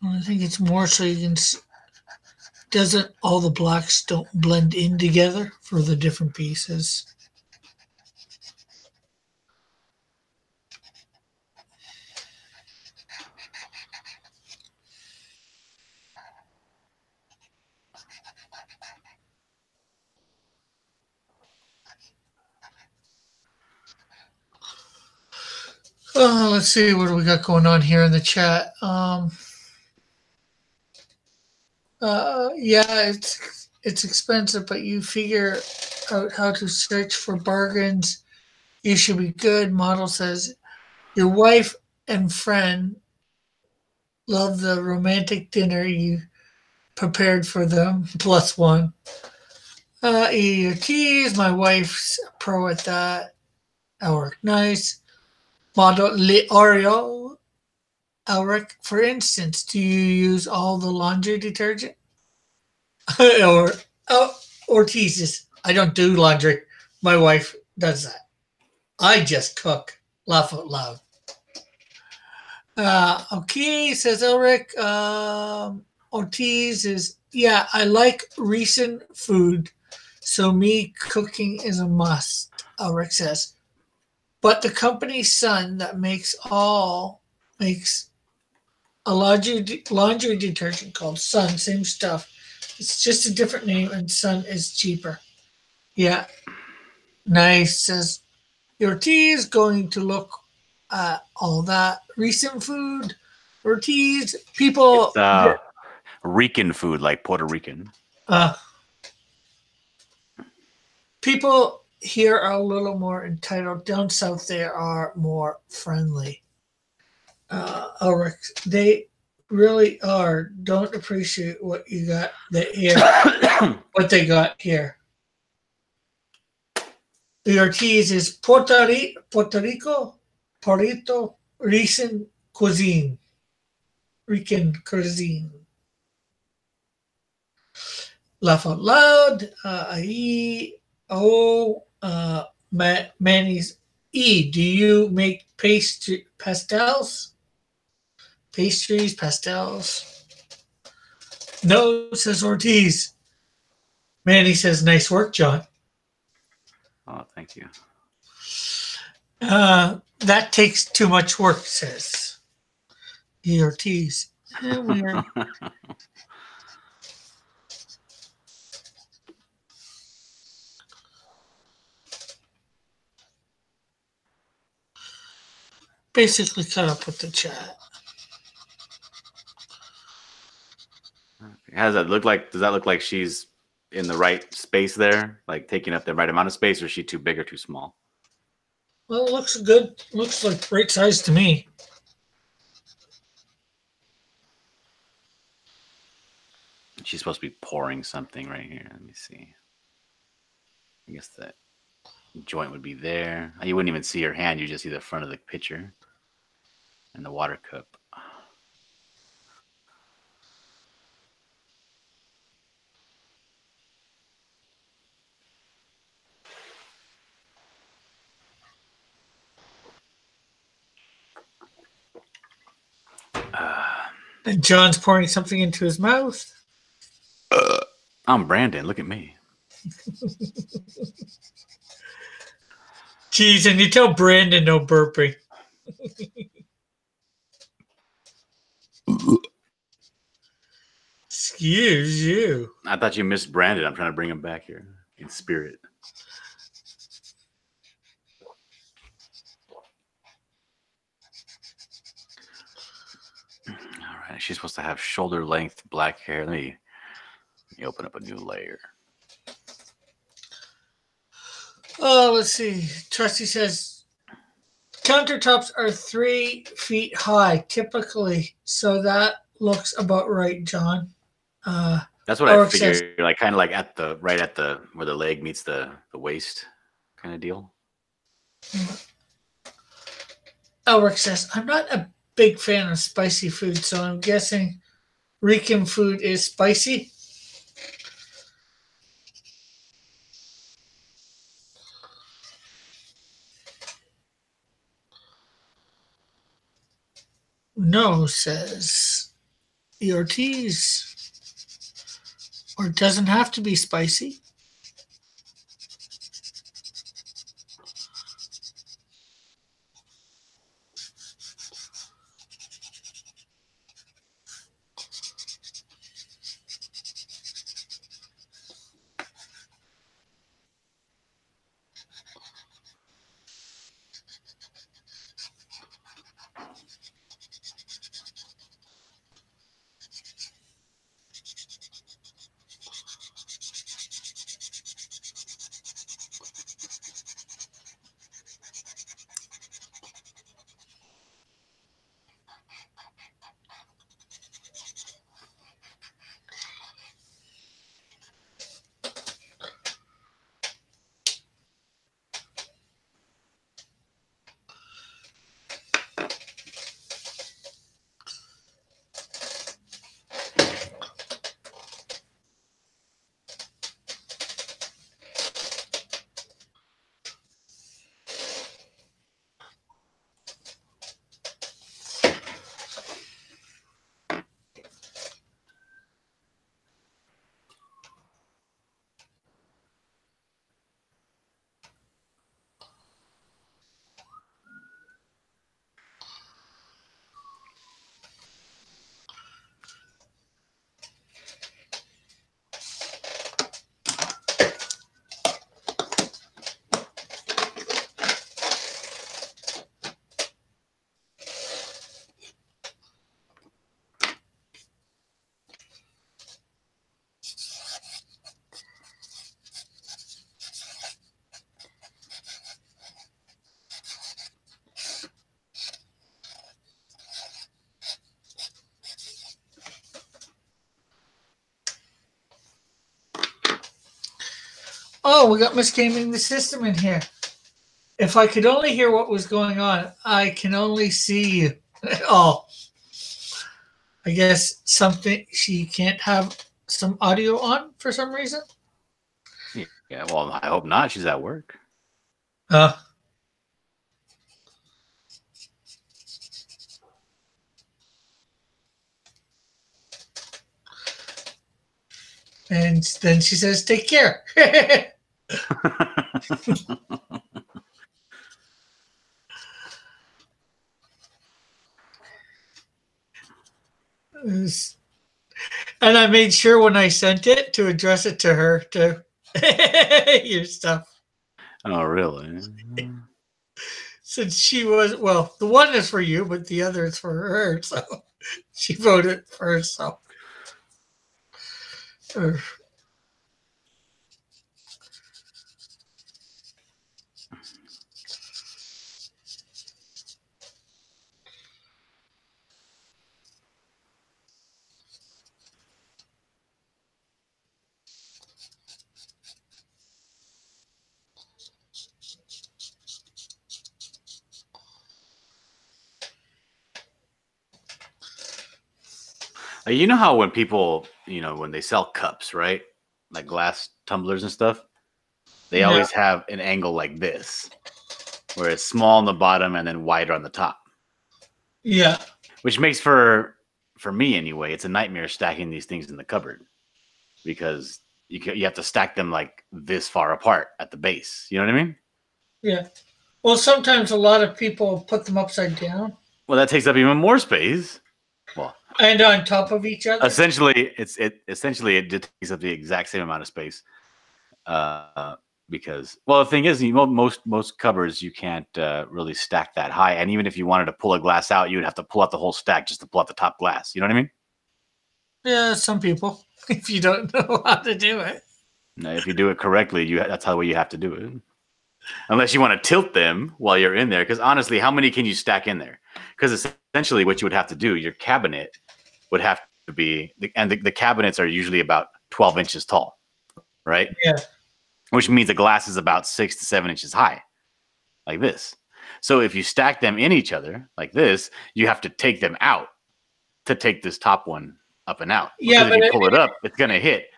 S1: I think it's more so you can doesn't all the blacks don't blend in together for the different pieces. Let's see what do we got going on here in the chat. Yeah, it's expensive, but you figure out how to search for bargains. You should be good. Model says your wife and friend love the romantic dinner you prepared for them. +1. Eat your teas. My wife's a pro at that. Alric, nice. Model Oreo. Alric, for instance, do you use all the laundry detergent? or Ortiz's. I don't do laundry. My wife does that. I just cook. Laugh out loud. Okay, says Ulrich. Ortiz is, yeah, I like recent food, so me cooking is a must, Ulrich says. But the company Sun that makes a laundry detergent called Sun, same stuff. It's just a different name, and Sun is cheaper. Yeah, nice, says your tea is going to look at all that recent food. Ortiz, people.
S2: It's Rican food, like Puerto Rican.
S1: People here are a little more entitled. Down south, they are more friendly. Ulrich, they really are. Don't appreciate what you got here. What they got here. The Ortiz is Puerto Rico, recent cuisine. Rican cuisine. Laugh out loud. Manny's E. Do you make pastels? Pastries, pastels. No, says Ortiz. Manny says, nice work, John.
S2: Oh, thank you.
S1: That takes too much work, says the Ortiz. Basically cut up with the chat.
S2: How does that look like? Does that look like she's in the right space there? Like taking up the right amount of space, or is she too big or too small?
S1: Well, it looks good. Looks like right size to me.
S2: She's supposed to be pouring something right here. Let me see. I guess that joint would be there. You wouldn't even see her hand. You just see the front of the pitcher and the water cup.
S1: And John's pouring something into his mouth.
S2: I'm Brandon. Look at me.
S1: Jeez, and you tell Brandon no burping. Excuse you.
S2: I thought you missed Brandon. I'm trying to bring him back here in spirit. right, she's supposed to have shoulder length black hair. Let me open up a new layer.
S1: Oh, let's see. Trusty says countertops are 3 feet high typically, so that looks about right, John.
S2: That's what I figured. Like kind of like right at the where the leg meets the waist, kind of deal.
S1: Elric says, I'm not a big fan of spicy food, so I'm guessing Rican food is spicy. No, says Ortiz. Or it doesn't have to be spicy. Oh, we got misgaming the system in here. If I could only hear what was going on, I can only see you. Oh, I guess something she can't have some audio on for some reason.
S2: Yeah, well, I hope not. She's at work.
S1: And then she says, "Take care." And I made sure when I sent it to address it to her to your stuff.
S2: Oh, really?
S1: Since she was, well, the one is for you, but the other is for her. So she voted for herself.
S2: You know how when people, when they sell cups, right? Like glass tumblers and stuff, they always have an angle like this, where it's small on the bottom and then wider on the top.
S1: Yeah.
S2: Which makes for me anyway, it's a nightmare stacking these things in the cupboard because you have to stack them like this far apart at the base. You know what I mean?
S1: Yeah. Well, sometimes a lot of people put them upside down.
S2: Well, that takes up even more space. Well,
S1: and on top of each other.
S2: Essentially, it takes up the exact same amount of space. because, well, the thing is, most cupboards you can't really stack that high, and even if you wanted to pull a glass out, you would have to pull out the whole stack just to pull out the top glass. You know what I mean?
S1: Yeah, some people, if you don't know how to do it.
S2: Now, if you do it correctly, that's how you have to do it. Unless you want to tilt them while you're in there, because honestly, how many can you stack in there? Because essentially, what you would have to do, your cabinet would have to be, and the cabinets are usually about 12 inches tall, right?
S1: Yeah.
S2: Which means the glass is about 6 to 7 inches high, like this. So if you stack them in each other like this, you have to take them out to take this top one up and out.
S1: Yeah,
S2: because if you pull it up, it's gonna hit.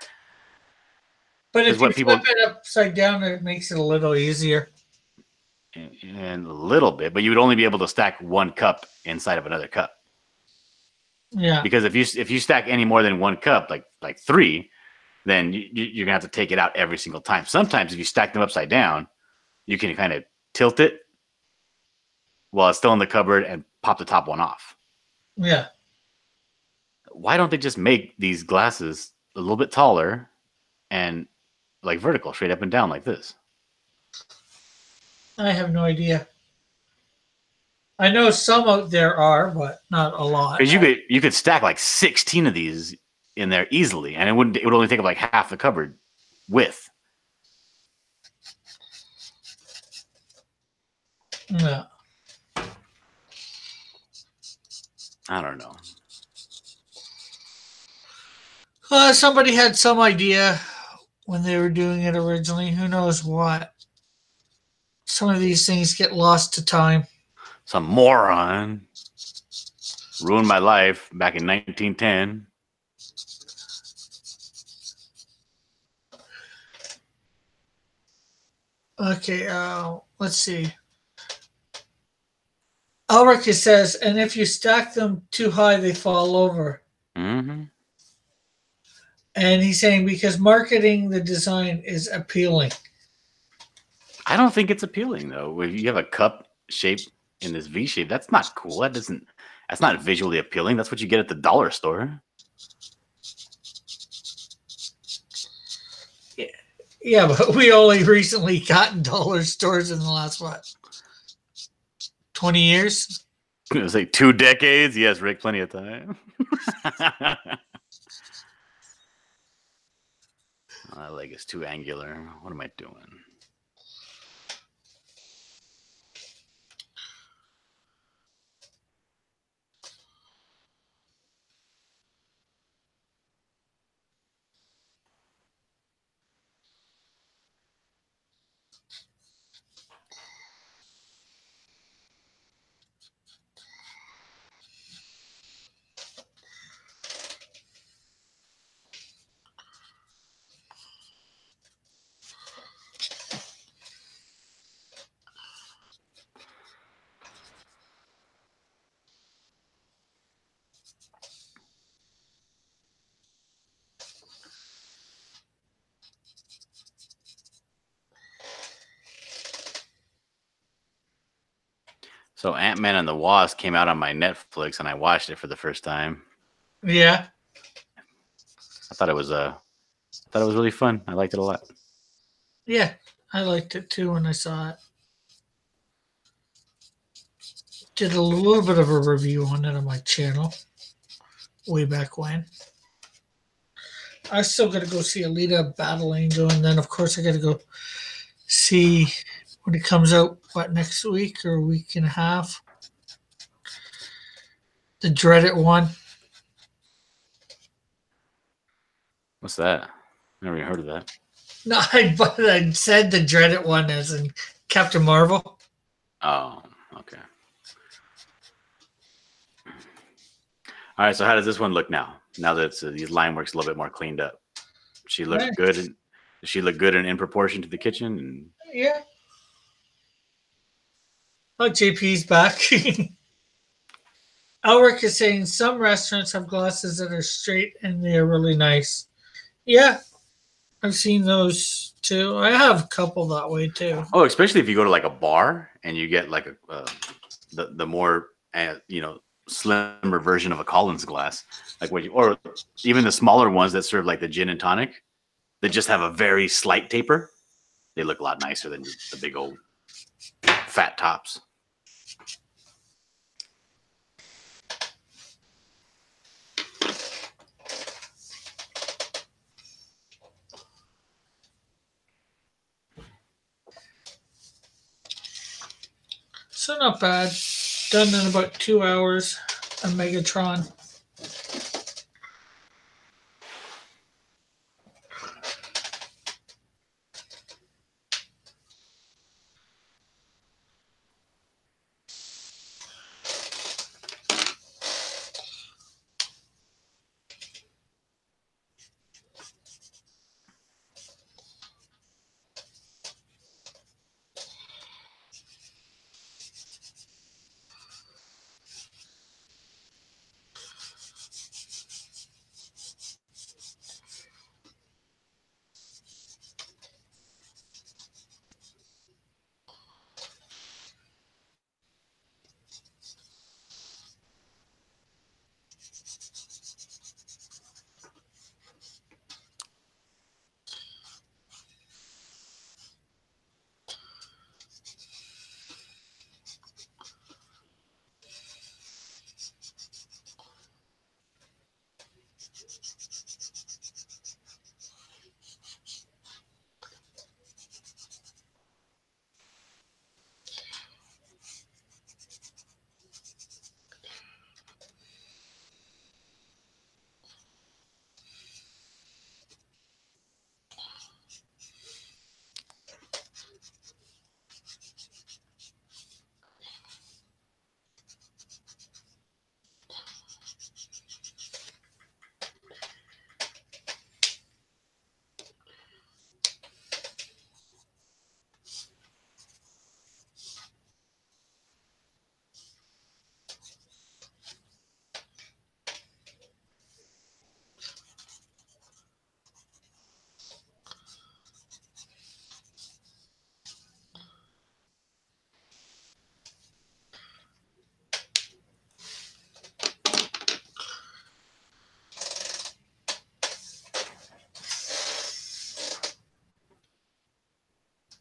S1: But if
S2: Is what
S1: you
S2: people-
S1: flip it upside down, it makes it a little easier.
S2: And a little bit, but you would only be able to stack one cup inside of another cup.
S1: Yeah.
S2: Because if you stack any more than one cup, like 3, then you're gonna have to take it out every single time. Sometimes if you stack them upside down, you can kind of tilt it while it's still in the cupboard and pop the top one off.
S1: Yeah.
S2: Why don't they just make these glasses a little bit taller and like vertical, straight up and down like this?
S1: I have no idea. I know some out there are, but not a lot.
S2: Because you could stack like 16 of these in there easily, and it would only take up like half the cupboard width.
S1: Yeah.
S2: I don't know.
S1: Somebody had some idea when they were doing it originally. Who knows what? Some of these things get lost to time.
S2: Some moron ruined my life back in 1910.
S1: Okay, let's see. Ulrich says, and if you stack them too high, they fall over.
S2: Mm-hmm.
S1: And he's saying because marketing the design is appealing.
S2: I don't think it's appealing though. If you have a cup shape in this V shape, that's not cool. That's not visually appealing. That's what you get at the dollar store.
S1: Yeah, but we only recently gotten dollar stores in the last, 20 years?
S2: It was like 2 decades. Yes, Rick, plenty of time. My leg is too angular. What am I doing? So Ant-Man and the Wasp came out on my Netflix, and I watched it for the first time.
S1: Yeah.
S2: I thought it was really fun. I liked it a lot.
S1: Yeah, I liked it too when I saw it. Did a little bit of a review on it on my channel way back when. I still got to go see Alita Battle Angel, and then of course I got to go see when it comes out. What, next week or a week and a half? The dreaded one.
S2: What's that? Never even heard of that.
S1: No, but I said the dreaded one as in Captain Marvel.
S2: Oh, okay. All right. So how does this one look now? Now that these line work's a little bit more cleaned up, she looked
S1: Right.
S2: good. Does she look good and in proportion to the kitchen? And
S1: Yeah. Oh, JP's back. Elric is saying some restaurants have glasses that are straight and they're really nice. Yeah, I've seen those too. I have a couple that way too.
S2: oh, especially if you go to like a bar and you get like the more slimmer version of a Collins glass, like or even the smaller ones that serve like the gin and tonic, that just have a very slight taper. they look a lot nicer than the big old fat tops.
S1: So not bad. Done in about 2 hours. A Megatron.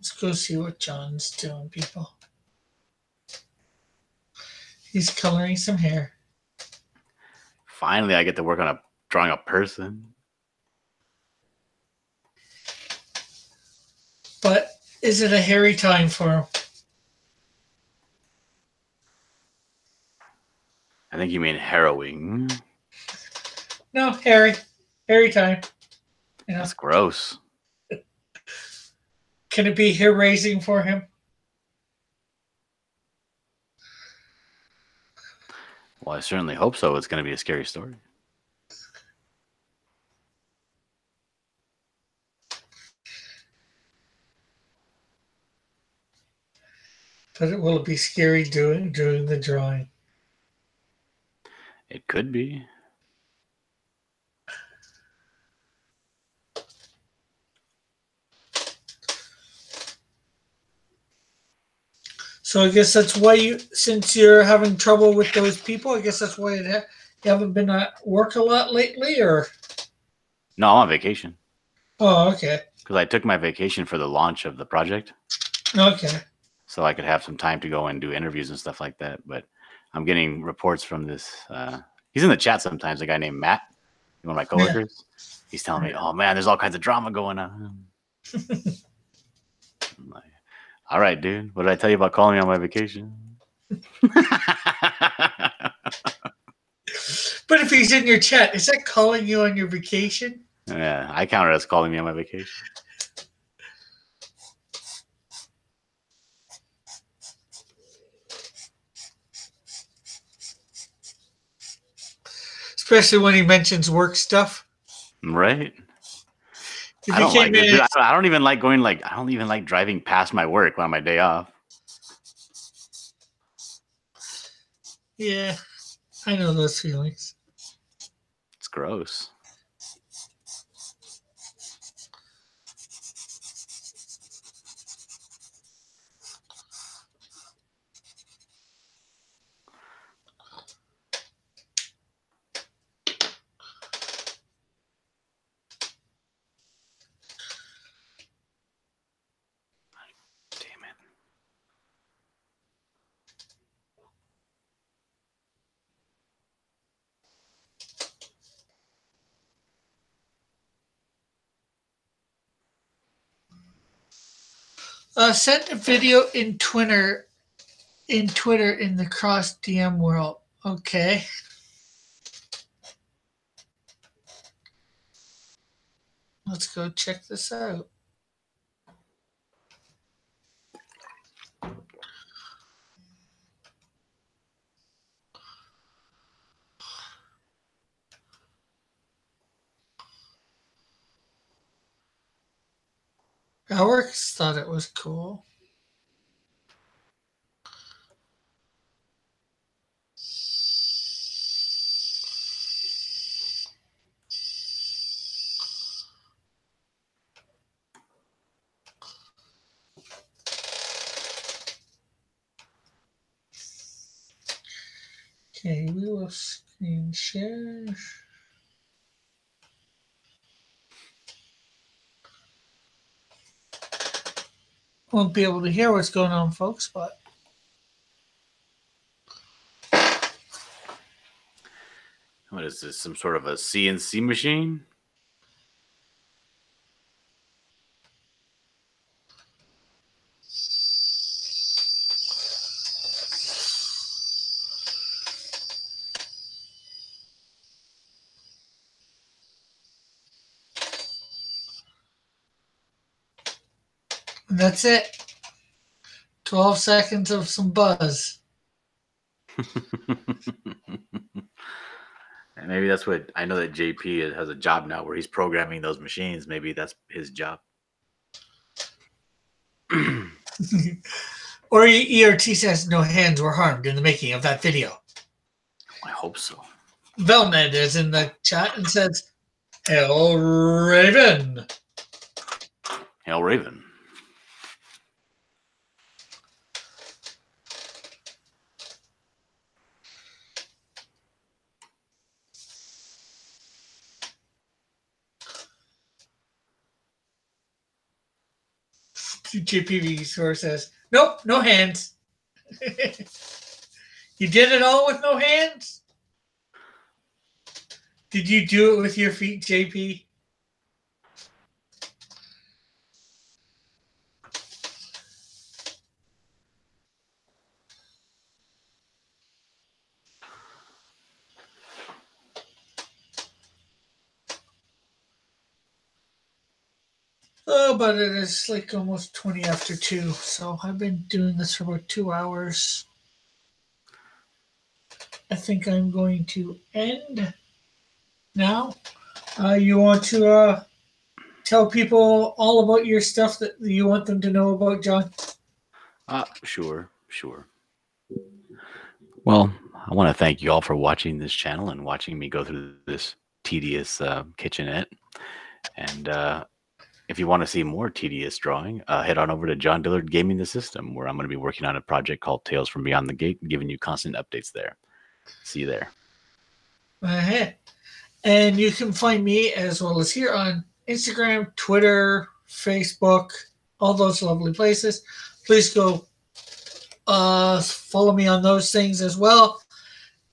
S1: Let's go see what John's doing, people. He's coloring some hair.
S2: Finally, I get to work on drawing a person.
S1: But is it a hairy time for him?
S2: I think you mean harrowing.
S1: No, hairy. Hairy time. You know,
S2: That's gross.
S1: can it be hair raising for him?
S2: Well, I certainly hope so. It's going to be a scary story.
S1: But it will be scary doing the drawing.
S2: It could be.
S1: So I guess that's why since you're having trouble with those people, I guess that's why you haven't been at work a lot lately, or?
S2: No, I'm on vacation.
S1: Oh, okay.
S2: Because I took my vacation for the launch of the project.
S1: Okay.
S2: So I could have some time to go and do interviews and stuff like that. But I'm getting reports from this. He's in the chat sometimes, a guy named Matt, one of my coworkers. Yeah. He's telling me, oh, man, there's all kinds of drama going on. I'm like, all right, dude. What did I tell you about calling me on my vacation?
S1: But if he's in your chat, is that calling you on your vacation?
S2: Yeah, I count it as calling me on my vacation.
S1: Especially when he mentions work stuff.
S2: Right. I don't like it. I don't even like going I don't even like driving past my work on my day off.
S1: Yeah, I know those feelings.
S2: It's gross.
S1: Send a video in Twitter in the cross DM world. Okay. Let's go check this out. Alex thought it was cool. Okay, we will screen share. Won't be able to hear what's going on, folks, but
S2: What is this? Some sort of a CNC machine?
S1: and that's it. 12 seconds of some buzz.
S2: And maybe that's what I know that JP has a job now where he's programming those machines. Maybe that's his job.
S1: Or ERT says no hands were harmed in the making of that video.
S2: I hope so.
S1: Velmed is in the chat and says, Hail Raven.
S2: Hail Raven.
S1: JPV source says, nope, no hands. You did it all with no hands? Did you do it with your feet, JP? Oh, but it is like almost 20 after 2, so I've been doing this for about 2 hours. I think I'm going to end now. You want to tell people all about your stuff that you want them to know about, John?
S2: Sure. Well, I want to thank you all for watching this channel and watching me go through this tedious kitchenette. And if you want to see more tedious drawing, head on over to John Dillard Gaming the System, where I'm going to be working on a project called Tales from Beyond the Gate, giving you constant updates there. See you there.
S1: And you can find me as well as here on Instagram, Twitter, Facebook, all those lovely places. Please go follow me on those things as well.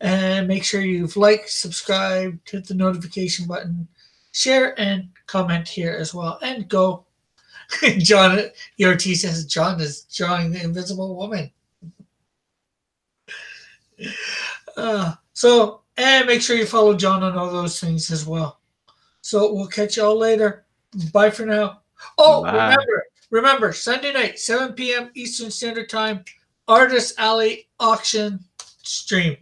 S1: And make sure you've liked, subscribed, hit the notification button, share, and comment here as well. And go. John, ERT says John is drawing the Invisible Woman. And make sure you follow John on all those things as well. So we'll catch y'all later. Bye for now. Oh, bye. Remember, Sunday night, 7 p.m. Eastern Standard Time, Artist Alley auction stream.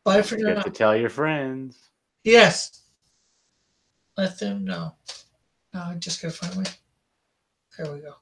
S1: Bye for now.
S2: You have to tell your friends.
S1: Yes. Let them know. No, I just gotta find my. There we go.